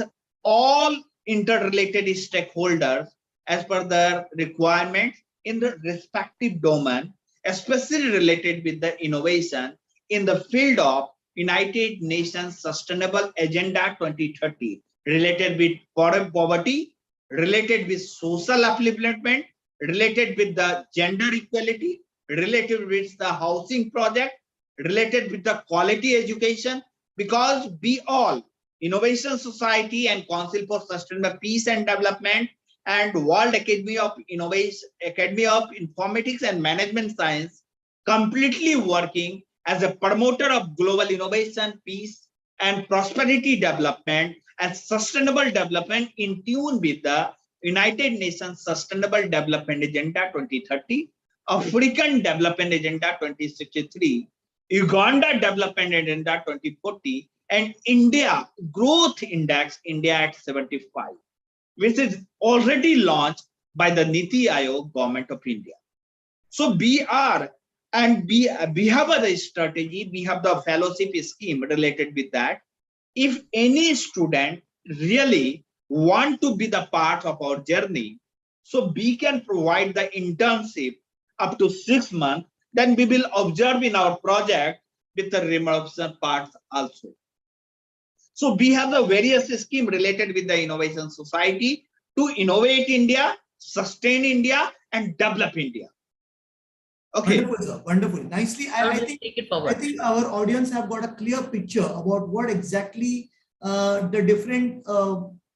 all interrelated stakeholders as per their requirements in the respective domain, especially related with the innovation in the field of United Nations Sustainable Agenda 2030, related with poverty, related with social upliftment, related with the gender equality, related with the housing project, related with the quality education, because we all, Innovation Society and Council for Sustainable Peace and Development and World Academy of Innovation, Academy of Informatics and Management Science, completely working as a promoter of global innovation, peace and prosperity development and sustainable development in tune with the United Nations Sustainable Development Agenda 2030, African Development Agenda 2063, Uganda Development Agenda 2040, and India Growth Index, India at 75, which is already launched by the Niti Aayog, Government of India. So we are, and we have a strategy, we have the fellowship scheme related with that. If any student really want to be the part of our journey, so we can provide the internship up to 6 months, then we will observe in our project with the remote parts also. So we have the various schemes related with the Innovation Society to innovate India, sustain India, and develop India. Okay. Wonderful, sir. Wonderful. Nicely. I think take it forward. I think our audience have got a clear picture about what exactly the different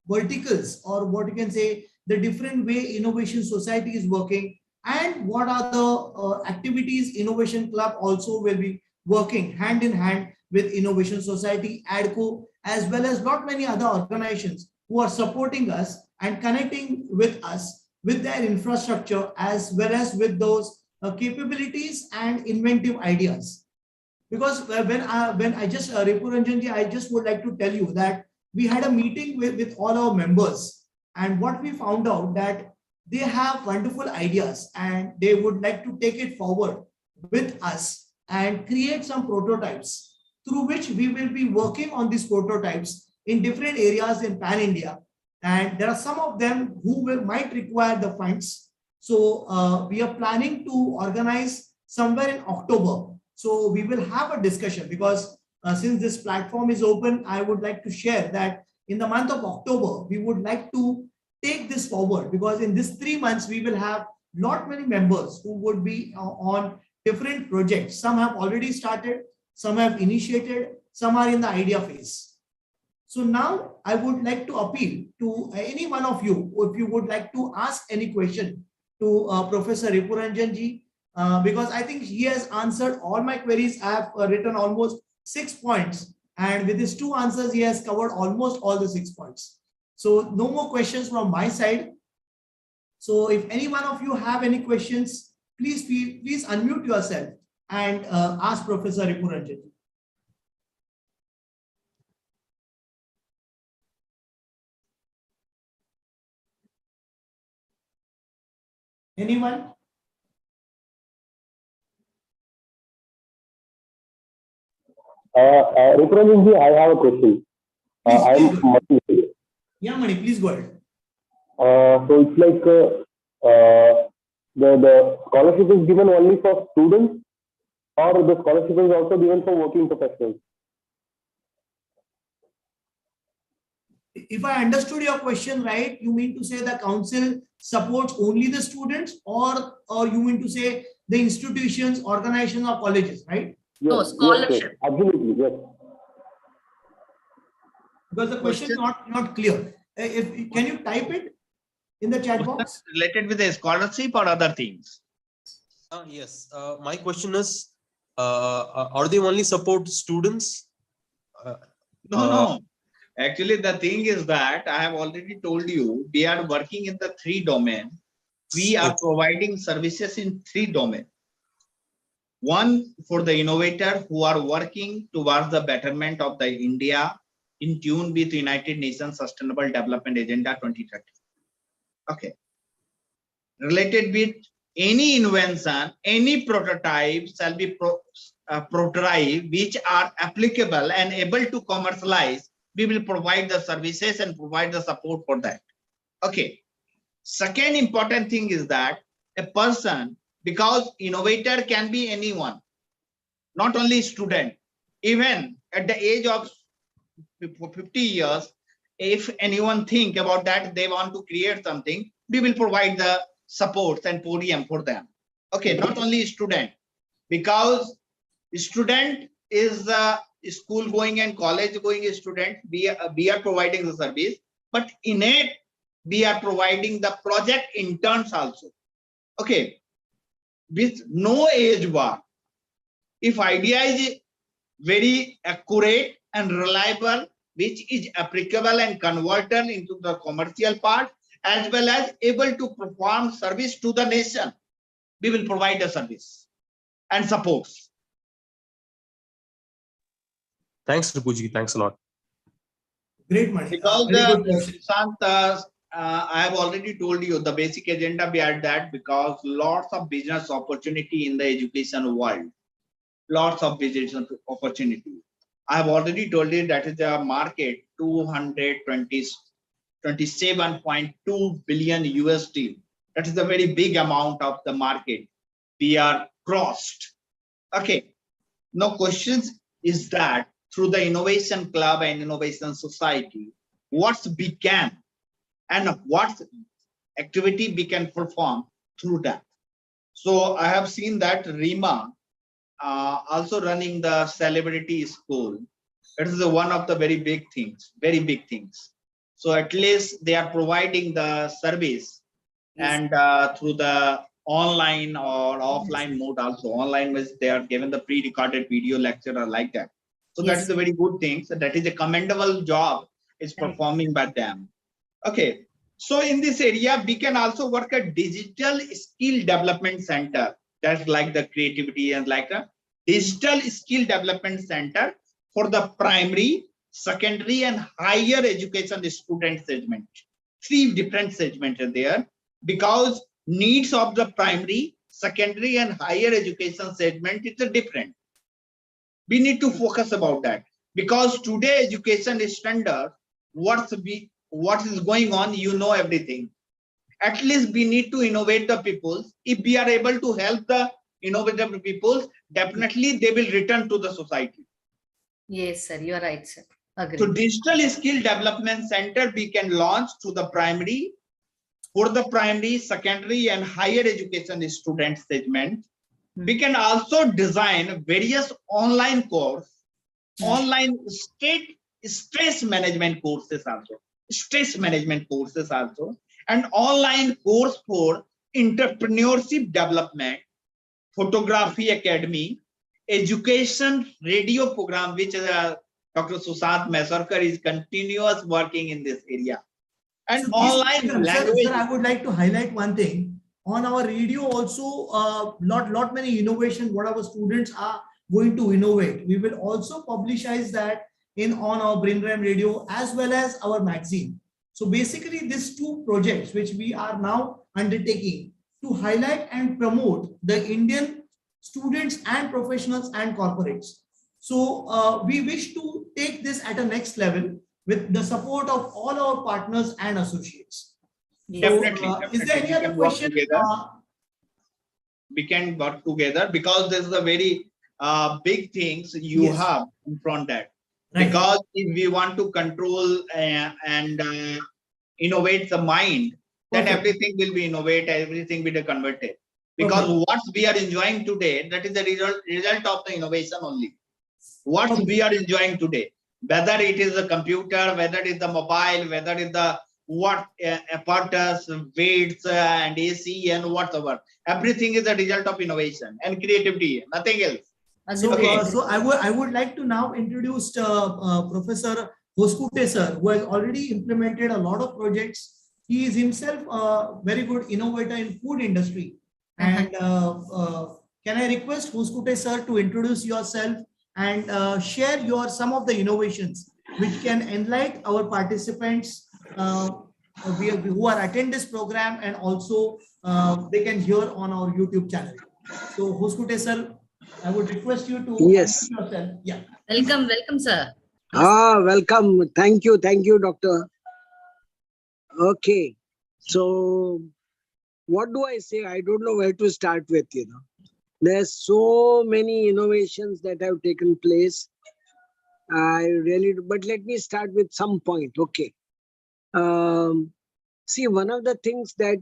verticals, or what you can say, the different way Innovation Society is working, and what are the activities Innovation Club also will be working hand in hand with Innovation Society, ADCO, as well as not many other organizations who are supporting us and connecting with us with their infrastructure, as well as with those capabilities and inventive ideas. Because when I just Riporanjan ji, I just would like to tell you that we had a meeting with all our members, and what we found out that they have wonderful ideas and they would like to take it forward with us and create some prototypes through which we will be working on these prototypes in different areas in Pan India. And there are some of them who might require the funds. So we are planning to organize somewhere in October. So we will have a discussion, because since this platform is open, I would like to share that in the month of October, we would like to take this forward, because in these 3 months, we will have not many members who would be on different projects. Some have already started, some have initiated, some are in the idea phase. So now I would like to appeal to any one of you, if you would like to ask any question to Professor Riporanjan ji, because I think he has answered all my queries. I have written almost 6 points, and with his 2 answers, he has covered almost all the 6 points. So no more questions from my side. So if any one of you have any questions, please unmute yourself and ask Professor Riporanjan. Anyone? Riporanjan ji, I have a question. I'm Mani. Yeah, Mani, please go ahead. So it's like the scholarship is given only for students, or the scholarship is also given for working professionals? If I understood your question right, you mean to say the council supports only the students, or you mean to say the institutions, organizations, or colleges, right? Yes, No, scholarship. Yes, absolutely, yes. Because the question is not clear. Can you type it in the chat box? Related with a scholarship or other things? Yes. My question is, are they only support students? No. Actually, the thing is that I have already told you, we are working in the 3 domains. We are providing services in 3 domains. One, for the innovator who are working towards the betterment of the India in tune with United Nations Sustainable Development Agenda 2030. Okay. Related with any invention, any prototype shall be prototype which are applicable and able to commercialize. We will provide the services and provide the support for that. Okay. Second important thing is that a person, because innovator can be anyone, not only student, even at the age of 50 years, if anyone think about that, they want to create something, we will provide the supports and podium for them. Okay, not only student, because student is the school going and college going student, we are providing the service, but in it, we are providing the project interns also. Okay, with no age bar. If idea is very accurate and reliable, which is applicable and converted into the commercial part, as well as able to perform service to the nation, we will provide the service and supports. Thanks, Ripuji. Thanks a lot. Great, Mani. Because I have already told you the basic agenda behind that, because lots of business opportunity in the education world, lots of business opportunity. I have already told you that is the market 227.2 billion USD. That is a very big amount of the market. We are crossed. Okay. Now questions is that through the Innovation Club and Innovation Society, what's began and what activity we can perform through that. So I have seen that Rima also running the celebrity school. It is one of the very big things, very big things. So at least they are providing the service, and through the online or offline mode also. Online means they are given the pre-recorded video lecture or like that. So that is a very good thing. So that is a commendable job is performing by them. Okay. So in this area, we can also work at digital skill development center. That's like the creativity and like the digital skill development center for the primary, secondary and higher education student segment. 3 different segments are there because needs of the primary, secondary and higher education segment is different. We need to focus about that because today education is standard. What is going on, you know everything. At least we need to innovate the people. If we are able to help the innovative people, definitely they will return to the society. Yes, sir. You are right, sir. Agree. So digital skill development center we can launch to the primary, for the primary, secondary and higher education student segment. We can also design various online course, online stress management courses also, and online course for entrepreneurship development, photography academy, education radio program, which Dr. Susant Mesarkar is continuous working in this area. And So online language. Sir, I would like to highlight one thing. On our radio also, lot many innovation, what our students are going to innovate. We will also publicize that on our Brainram radio as well as our magazine. So basically these 2 projects which we are now undertaking to highlight and promote the Indian students and professionals and corporates. So we wish to take this at a next level with the support of all our partners and associates. Definitely. Is there any other question? We can work together because this is a very big things you have in front that. Right. Because if we want to control and innovate the mind, then everything will be innovated, everything will be converted. Because what we are enjoying today, that is the result of the innovation only. What we are enjoying today, whether it is a computer, whether it is the mobile, whether it is the apparatus, weights and AC and whatever, everything is a result of innovation and creativity, nothing else. So I would like to now introduce Professor Hoskute sir, who has already implemented a lot of projects. He is himself a very good innovator in food industry. And can I request Hoskute sir to introduce yourself and share some of the innovations which can enlighten our participants who are attend this program, and also they can hear on our YouTube channel. So Hoskute sir, I would request you to introduce yourself. Yeah. Welcome, sir. Welcome. Thank you, doctor. Okay. So what do I say? I don't know where to start with, There's so many innovations that have taken place. But let me start with some point. Okay. See, one of the things that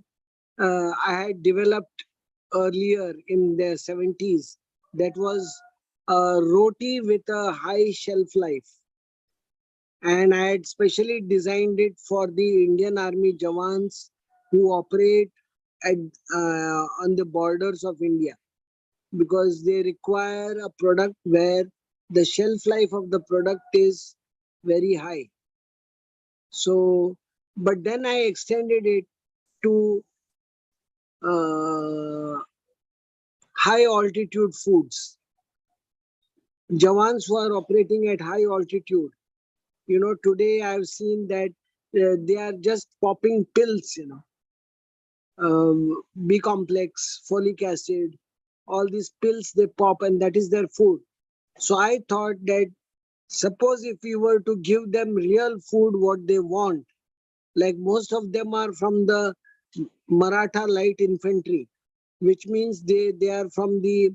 I had developed earlier in the 70s, that was a roti with a high shelf life. And I had specially designed it for the Indian Army Jawans who operate on the borders of India, because they require a product where the shelf life of the product is very high. So, but then I extended it to high altitude foods. Jawans who are operating at high altitude, today I've seen that they are just popping pills, B complex, folic acid, all these pills they pop, and that is their food. So I thought that suppose if we were to give them real food, what they want, like most of them are from the Maratha light infantry, which means they are from the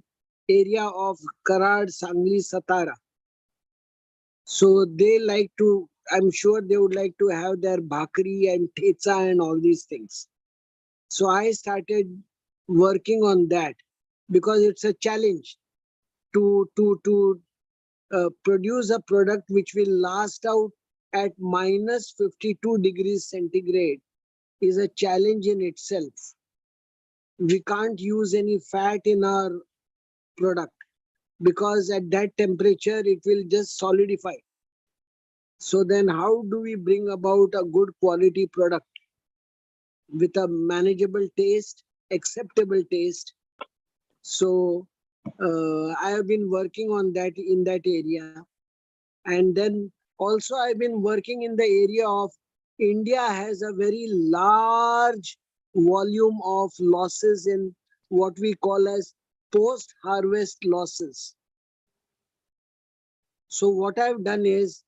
area of Karad, Sangli, Satara. So they like to, I'm sure they would like to have their bhakri and thecha and all these things. So I started working on that, because it's a challenge to produce a product which will last out at minus 52 degrees centigrade is a challenge in itself. We can't use any fat in our product because at that temperature it will just solidify. So then how do we bring about a good quality product with a manageable taste, acceptable taste? So I have been working on that in that area. And then also I've been working in the area of India has a very large volume of losses in what we call as post-harvest losses. So what I've done is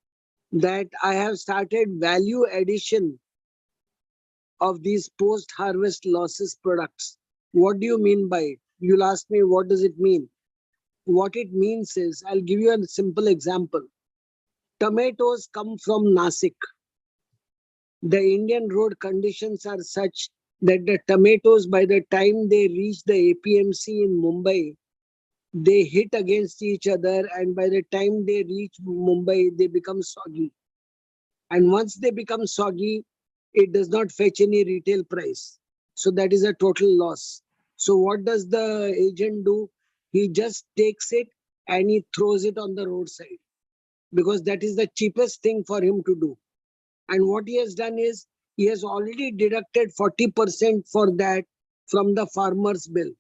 that I have started value addition of these post-harvest losses products. What do you mean by it? You'll ask me, what does it mean? What it means is, I'll give you a simple example. Tomatoes come from Nasik. The Indian road conditions are such that the tomatoes, by the time they reach the APMC in Mumbai, they hit against each other, and by the time they reach Mumbai, they become soggy. And once they become soggy, it does not fetch any retail price. So that is a total loss. So what does the agent do? He just takes it and he throws it on the roadside, because that is the cheapest thing for him to do. And what he has done is, he has already deducted 40% for that from the farmer's bill.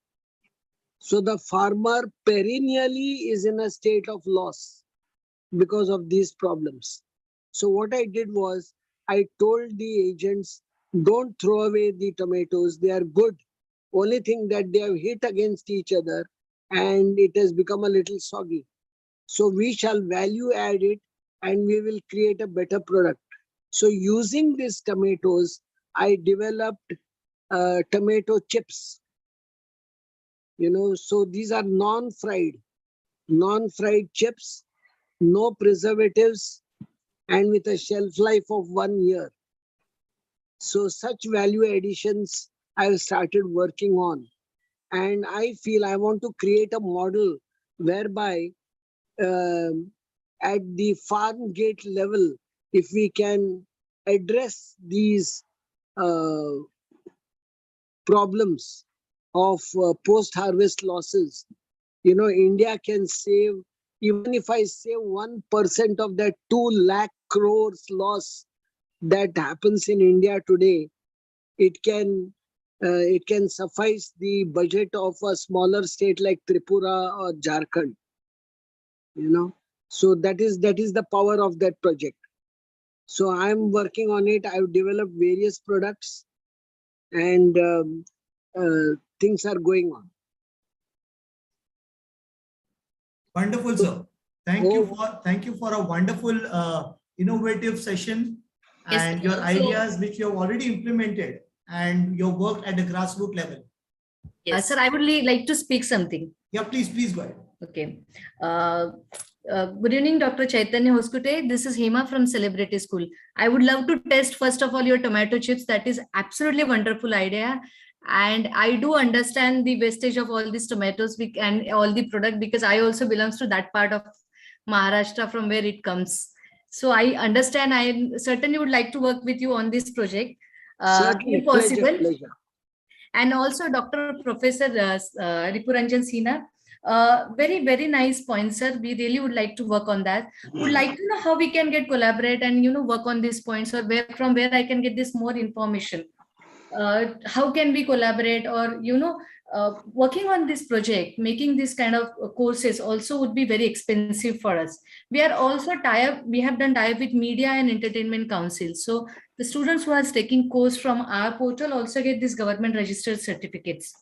So the farmer perennially is in a state of loss because of these problems. So what I did was, I told the agents, don't throw away the tomatoes, they are good. Only thing that they have hit against each other and it has become a little soggy. So we shall value add it and we will create a better product. So using these tomatoes, I developed tomato chips. So these are non-fried chips, no preservatives, and with a shelf life of 1 year. So such value additions I've started working on. And I feel I want to create a model whereby at the farm gate level, if we can address these problems of post-harvest losses, India can save, even if I save 1% of that 2 lakh crores loss that happens in India today, it can suffice the budget of a smaller state like Tripura or Jharkhand. So that is the power of that project. So I'm working on it. I've developed various products, and things are going on. Wonderful, sir. Thank you for a wonderful innovative session, and your ideas which you have already implemented and your work at the grassroots level. Yes. Sir, I would like to speak something. Yeah, please go ahead. Okay. Good evening, Dr. Chaitanya Hoskute. This is Hema from Celebrity School. I would love to test, first of all, your tomato chips. That is absolutely wonderful idea. And I do understand the wastage of all these tomatoes and all the product, because I also belongs to that part of Maharashtra from where it comes. So I understand. I certainly would like to work with you on this project. If possible. Pleasure. And also Dr. Professor Riporanjan Sina. Very, very nice point, sir. We really would like to work on that. Would like to know how we can collaborate and work on these points, or from where I can get this more information. How can we collaborate, or working on this project, making this kind of courses also would be very expensive for us. We are also we have done tie-up with Media and Entertainment Council. So the students who are taking course from our portal also get these government registered certificates.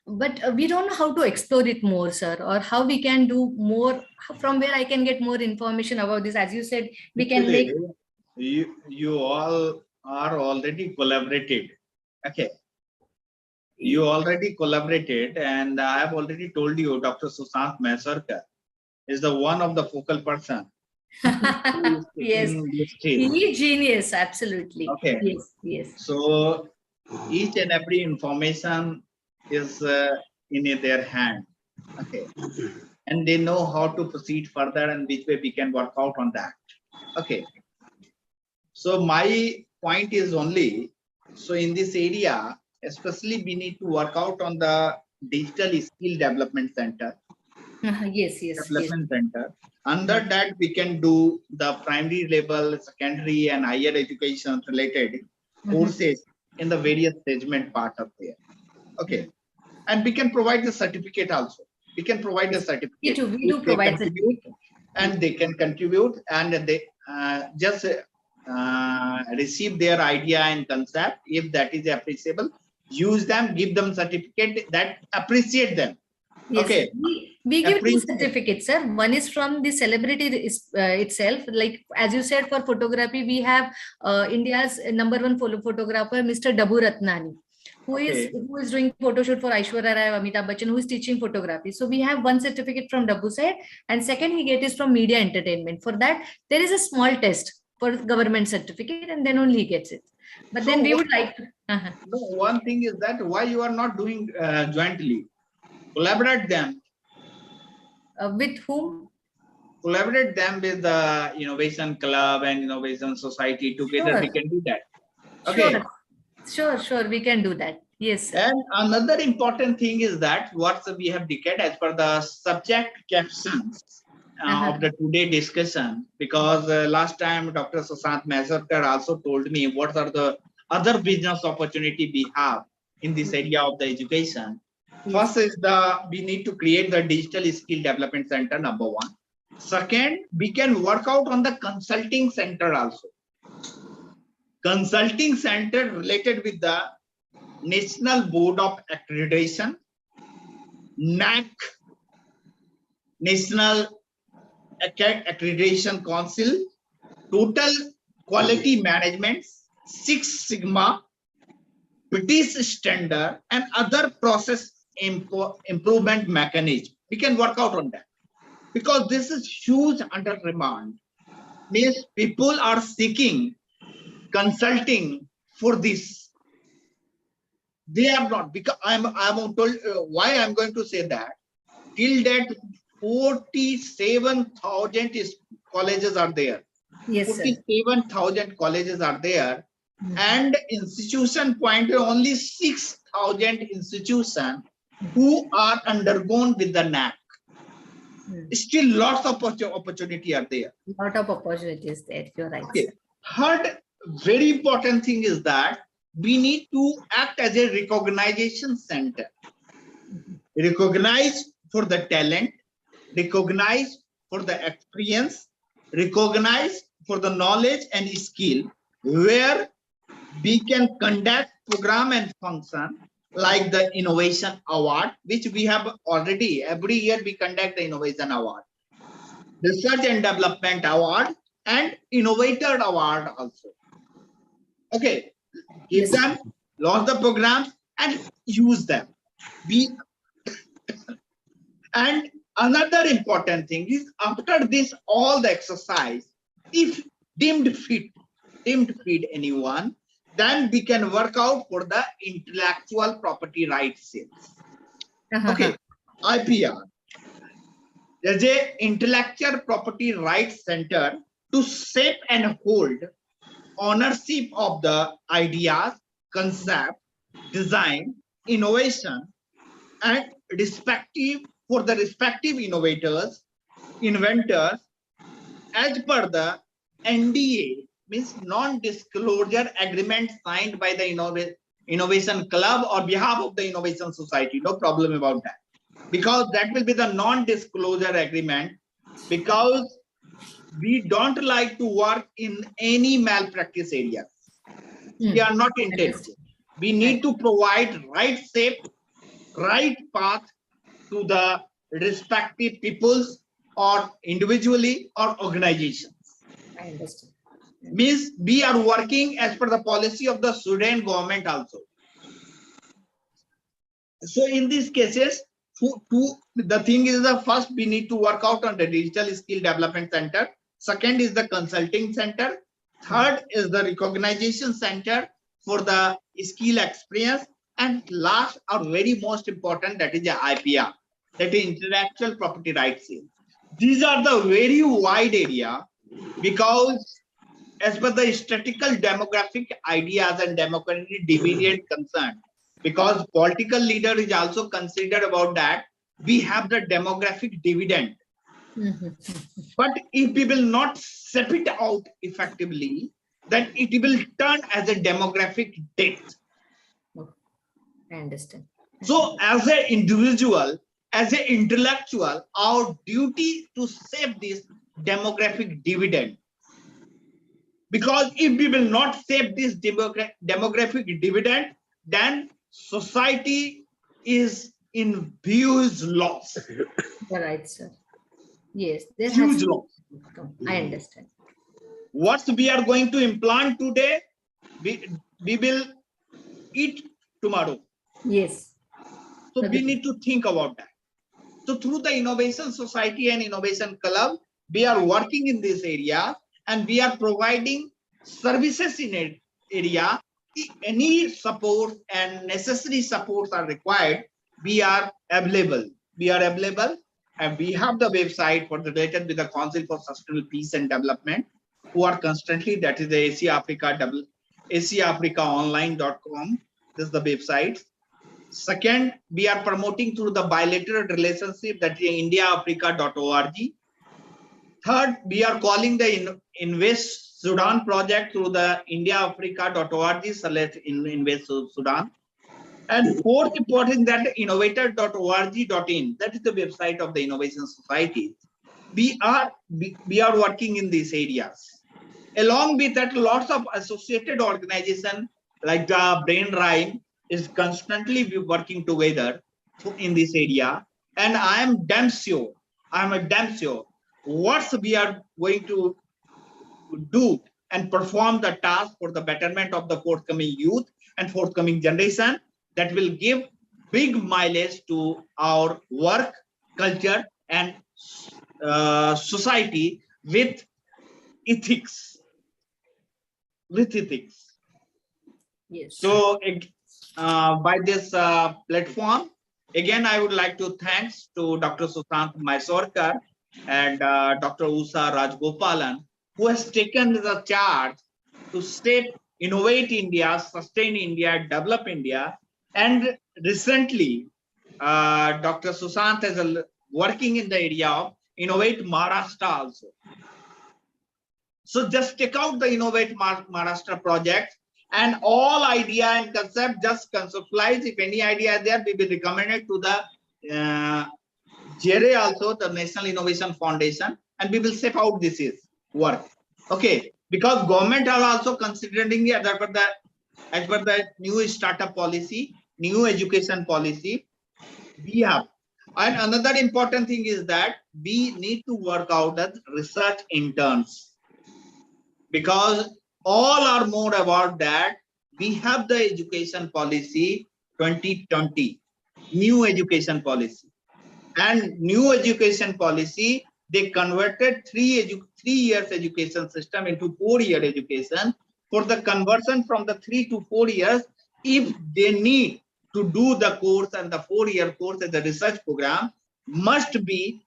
But we don't know how to explore it more, sir, or how we can do more, from where I can get more information about this. As you said, we can make... You all are already collaborated. Okay. You already collaborated, and I have already told you, Dr. Sushant Masurkar is the one of the focal person. Yes, he is genius, absolutely. Okay. Yes. So each and every information is in their hand. Okay. And they know how to proceed further and which way we can work out on that. Okay. So my point is only, so in this area, especially we need to work out on the digital skill development center. Yes. Development center. Under that, we can do the primary level, secondary and higher education related courses in the various segment part of there. Okay. And we can provide the certificate also. We can provide the certificate. We do provide certificate. And they can contribute and they just receive their idea and concept. If that is appreciable, use them, give them certificate that appreciate them. Yes, okay. We give two certificates, sir. One is from the celebrity itself. Like as you said, for photography, we have India's #1 photographer, Mr. Dabu Ratnani, who is doing photo shoot for Aishwarya Rai, Amitabh Bachchan, who is teaching photography. So we have one certificate from Dabu side, and second he get is from Media Entertainment. For that, there is a small test for government certificate, and then only he gets it. But so then we would like to. No, one thing is that why you are not doing jointly? Collaborate them. With whom? Collaborate them with the Innovation Club and Innovation Society. Together we can do that. Okay. Sure. We can do that. Yes. Sir. And another important thing is that what we have declared as per the subject captions of the today discussion, because last time Dr. Sushant Mazurkar also told me what are the other business opportunity we have in this area of the education. First is we need to create the digital skill development center, #1. Second, we can work out on the consulting center also. Consulting center related with the National Board of Accreditation, NAC, National Accreditation Council, Total Quality Management, Six Sigma, British Standard, and other process improvement mechanism. We can work out on that because this is huge under demand. Means people are seeking consulting for this. They are not, because I'm told why I'm going to say that. Till that 47,000 colleges are there. Yes, 47,000 colleges are there. And institution point only 6,000 institutions who are undergone with the NAC. Still lots of opportunity are there. Lot of opportunities there. You're right. Okay. Third very important thing is that we need to act as a recognition center. Recognize for the talent, recognize for the experience, recognize for the knowledge and skill, where we can conduct program and function like the Innovation Award, which we have already, every year we conduct the Innovation Award, Research and Development Award, and Innovator Award also. Okay, give them, launch the programs and use them. And another important thing is after this, all the exercise, if deemed fit anyone, then we can work out for the intellectual property rights sales. Okay, IPR. There's a intellectual property rights center to shape and hold ownership of the ideas, concept, design, innovation, and for the respective innovators, inventors, as per the NDA, means non-disclosure agreement signed by the Innovation Club or behalf of the Innovation Society. No problem about that, because that will be the non-disclosure agreement, because we don't like to work in any malpractice area. We are not interested. We need to provide right shape, right path to the respective peoples or individually or organizations. I understand. Means we are working as per the policy of the Sudan government also. So in these cases, the thing is the first we need to work out on the digital skill development center. Second is the consulting center. Third is the recognition center for the skill experience. And last or very most important, that is the IPR, that is intellectual property rights. These are the very wide area, because as per the statistical demographic ideas and demographic dividend concern, because political leader is also considered about that, we have the demographic dividend. But if we will not set it out effectively, then it will turn as a demographic debt. I understand. So as an individual, as an intellectual, our duty to save this demographic dividend. Because if we will not save this demographic dividend, then society is in huge loss. Right, sir. Yes, there Huge has loss. I understand. What we are going to implant today, we will eat tomorrow. Yes. So we need to think about that. So through the Innovation Society and Innovation Club, we are working in this area and we are providing services in an area. If any support and necessary supports are required, we are available. We are available, and we have the website for the related with the Council for Sustainable Peace and Development, who are constantly, that is the AsiaAfricaOnline.com. This is the website. Second, we are promoting through the bilateral relationship, that is IndiaAfrica.org. Third, we are calling the Invest Sudan project through the IndiaAfrica.org/Invest Sudan. And fourth important, that innovator.org.in, that is the website of the Innovation Society. We are working in these areas. Along with that, lots of associated organizations like the Brain Rhyme is constantly working together in this area. And I am damn sure, what we are going to do and perform the task for the betterment of the forthcoming youth and forthcoming generation, that will give big mileage to our work, culture, and society with ethics. Yes. So by this platform, again, I would like to thanks to Dr. Sushant Mysorkar and Dr. Usha Rajgopalan, who has taken the charge to shape, innovate India, sustain India, develop India. And recently, Dr. Sushant is working in the area of Innovate Maharashtra also. So just check out the Innovate Maharashtra project, and all idea and concept just conceptualize. If any idea is there, we will recommend it to the JRA also, the National Innovation Foundation, and we will shape out this is work. Okay, because government are also considering as per the new startup policy, new education policy we have. And another important thing is that we need to work out that research interns, because all are more about that. We have the education policy 2020, new education policy, and new education policy, they converted 3 years education system into 4-year education. For the conversion from the 3 to 4 years, if they need to do the course, and the 4-year course as a research program must be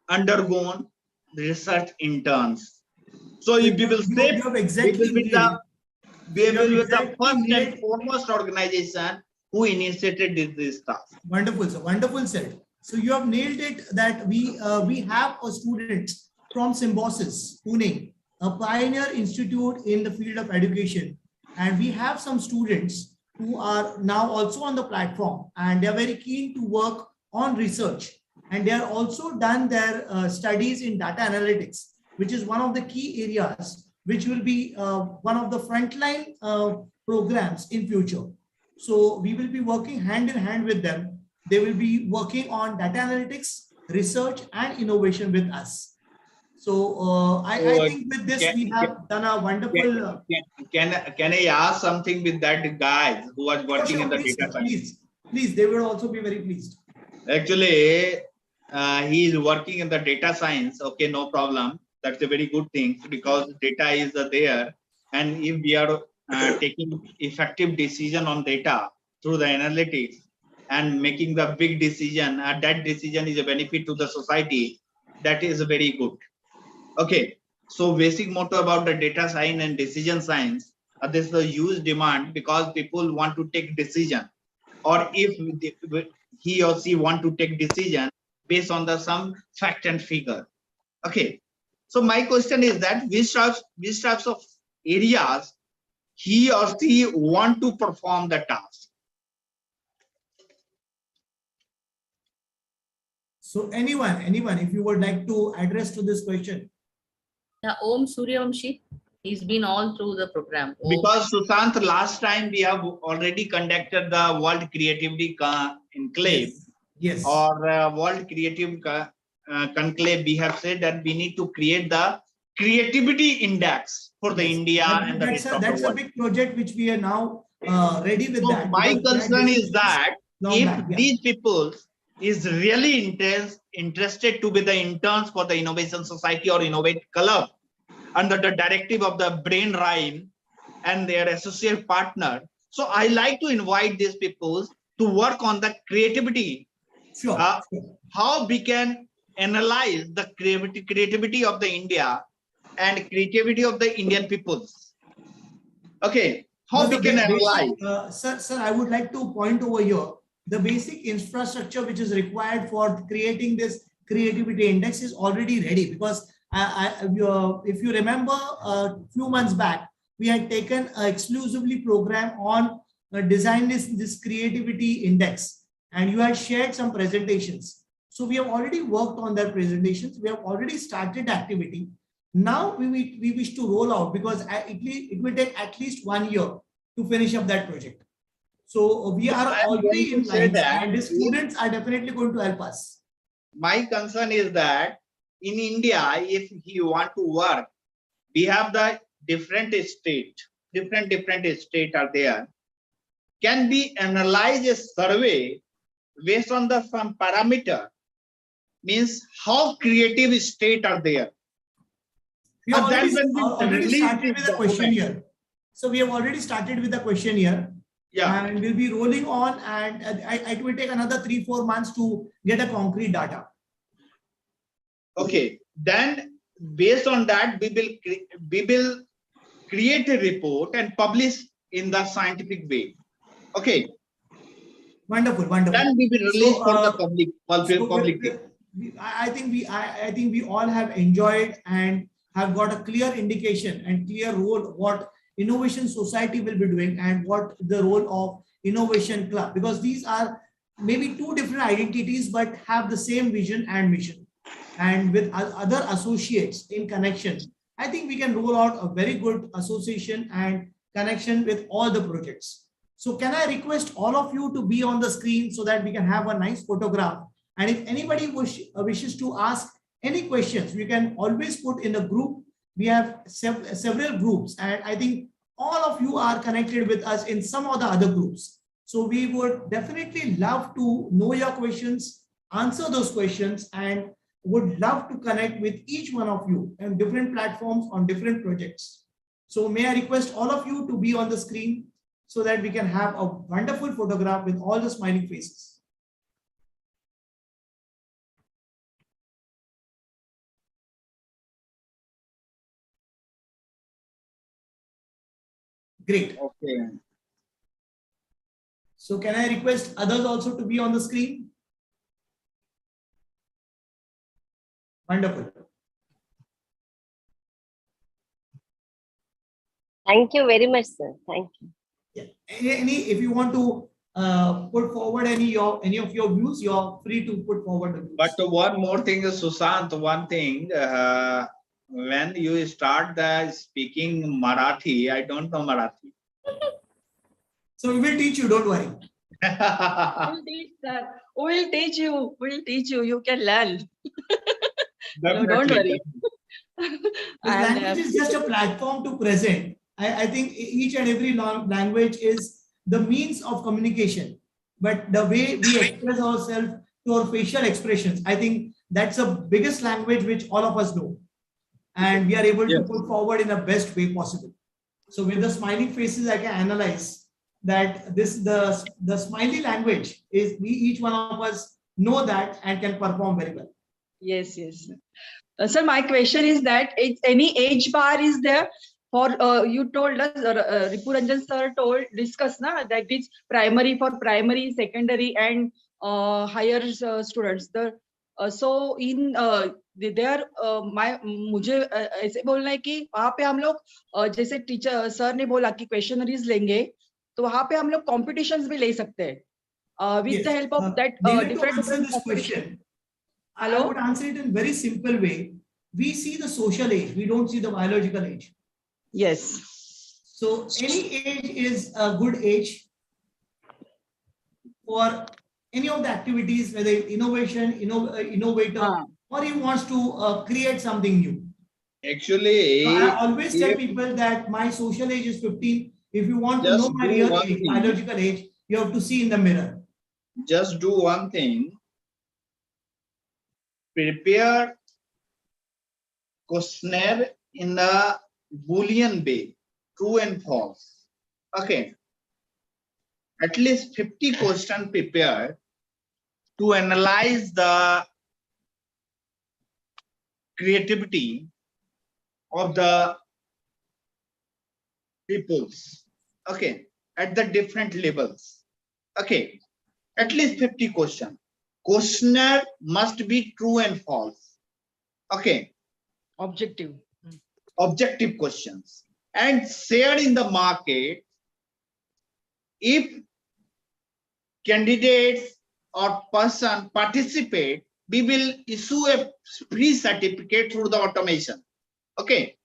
undergone research interns. So if we will say, we will be the first and foremost organization who initiated this task. Wonderful, sir. Wonderful said. So you have nailed it, that we have a student from Symbiosis, Pune, a pioneer institute in the field of education. And we have some students who are now also on the platform, and they are very keen to work on research. And they are also done their studies in data analytics, which is one of the key areas, which will be one of the frontline programs in future. So we will be working hand in hand with them. They will be working on data analytics, research, and innovation with us. So I think with this, we have done a wonderful... Can I ask something with that guys who was working in the data science? Please, they will also be very pleased. Actually, he is working in the data science. Okay, no problem. That's a very good thing, because data is there. And if we are taking effective decision on data through the analytics and making the big decision, that decision is a benefit to the society, that is very good. Okay, so basic motto about the data science and decision science, there's a huge demand because people want to take decision, or if he or she want to take decision based on the some fact and figure. Okay, so my question is that which types of areas he or she want to perform the task. So anyone, if you would like to address to this question. Yeah, Om Suryavamshi, he's been all through the program. Because Sushant, last time we have already conducted the World Creativity Enclave. Yes. Or World Creative Conclave. We have said that we need to create the creativity index for the India and the rest of the world. That's a big project which we are now ready with. So that. My concern is that if these people is really interested to be the interns for the Innovation Society or Innovate Club under the directive of the Brain Rhyme and their associate partner. So I like to invite these people to work on the creativity. Sure. How we can analyze the creativity of the India and creativity of the Indian peoples. Okay, how we can analyze. Sir, I would like to point over here. The basic infrastructure which is required for creating this creativity index is already ready, because if you remember a few months back, we had taken an exclusively program on design this creativity index, and you had shared some presentations. So we have already worked on their presentations. We have already started activity. Now we wish to roll out, because it will take at least 1 year to finish up that project. So we are already in line, and the students are definitely going to help us. My concern is that in India, if you want to work, we have the different state are there. Can we analyze a survey based on the some parameter, means how creative state are there? We have already started with a questionnaire. So we have already started with a questionnaire. Yeah. And we'll be rolling on, and it will take another 3-4 months to get a concrete data. Okay, then based on that, we will create a report and publish in the scientific way. Okay. Wonderful. Then we will release for the public. I think we all have enjoyed and have got a clear indication and clear role what Innovation Society will be doing and what the role of Innovation Club, because these are maybe two different identities but have the same vision and mission, and with other associates in connection, I think we can roll out a very good association and connection with all the projects. So can I request all of you to be on the screen so that we can have a nice photograph, and if anybody wishes to ask any questions, we can always put in a group. We have several groups, and I think all of you are connected with us in some of the other groups. So we would definitely love to know your questions, answer those questions, and would love to connect with each one of you on different platforms on different projects. So may I request all of you to be on the screen so that we can have a wonderful photograph with all the smiling faces. Great. Okay. So can I request others also to be on the screen? Wonderful. Thank you very much, sir. Thank you. Yeah. If you want to put forward any of your views, you're free to put forward the views. But one more thing is, Sushant, one thing, when you start the speaking Marathi, I don't know Marathi. So we will teach you, don't worry. We'll teach, sir. We'll teach you. We'll teach you. You can learn. No, don't worry. Language is just a platform to present. I think each and every language is the means of communication, but the way we express ourselves to our facial expressions, I think that's the biggest language which all of us know, and we are able to put forward in the best way possible. So with the smiling faces, I can analyze that the smiley language is, we each one of us know that and can perform very well. Yes, yes. Sir, my question is that any age bar is there for, you told us, Riporanjan sir discussed that it's primary for primary, secondary and higher students. So in there, मुझे ऐसे बोलना है कि वहाँ पे हम लोग जैसे टीचर सर ने बोला कि क्वेश्चनरीज लेंगे, तो वहाँ पे हम लोग कॉम्पिटिशन्स भी ले सकते हैं with the help of that different question. Hello? I would answer it in very simple way. We see the social age, we don't see the biological age. Yes. So any age is a good age for any of the activities, whether innovation, innovator, or he wants to create something new. Actually, so I always tell people that my social age is 15. If you want to know my real age, biological age, you have to see in the mirror. Just do one thing. Prepare questionnaire in a Boolean way, true and false. Okay. At least 50 questions prepared to analyze the creativity of the peoples. Okay. At the different levels. Okay. At least 50 questions. Questionnaire must be true and false. Okay. Objective. Objective questions. And shared in the market. If candidates or person participate, we will issue a free certificate through the automation. Okay.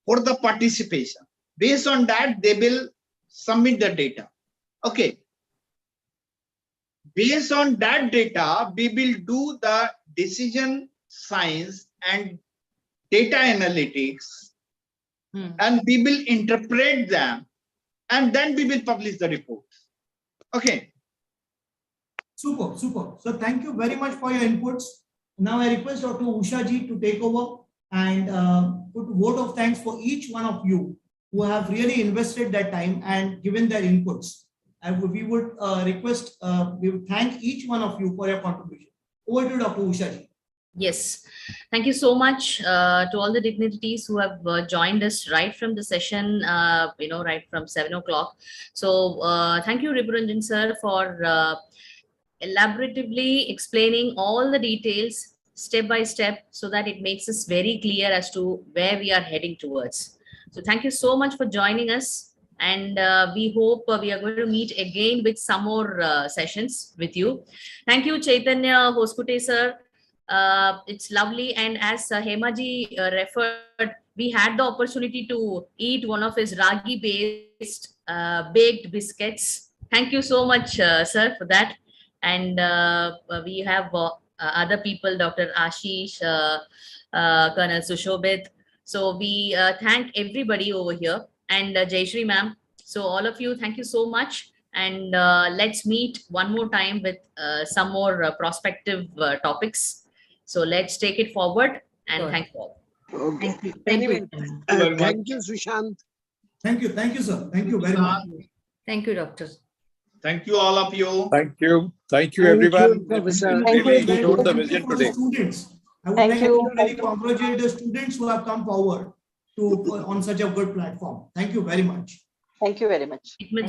For the participation. Based on that, they will submit the data. Okay. Based on that data, we will do the decision science and data analytics, and we will interpret them, and then we will publish the report. Okay. Super, super. So thank you very much for your inputs. Now I request Dr. Usha ji to take over and put a vote of thanks for each one of you who have really invested their time and given their inputs. We would request, we would thank each one of you for your contribution. Over to Dr. Usha ji. Yes, thank you so much to all the dignitaries who have joined us right from the session, right from 7 o'clock. So thank you, Riporanjan sir, for elaboratively explaining all the details step by step so that it makes us very clear as to where we are heading towards. So thank you so much for joining us. And we hope we are going to meet again with some more sessions with you. Thank you, Chaitanya Hoskute sir. It's lovely. And as Hema ji referred, we had the opportunity to eat one of his ragi-based baked biscuits. Thank you so much, sir, for that. And we have other people, Dr. Ashish, Colonel Sushobit. So we thank everybody over here. And Jayashree ma'am. So all of you, thank you so much. And let's meet one more time with some more prospective topics. So let's take it forward and thank you all. Okay. Thank you. Thank you. Thank you, Sushant. Thank you, sir. Thank you very much. Thank you, doctor. Thank you, all of you. Thank you. Thank you, everyone. Thank Really you. showed the vision today. Students. I would like to really congratulate the students who have come forward on such a good platform. Thank you very much. Thank you very much.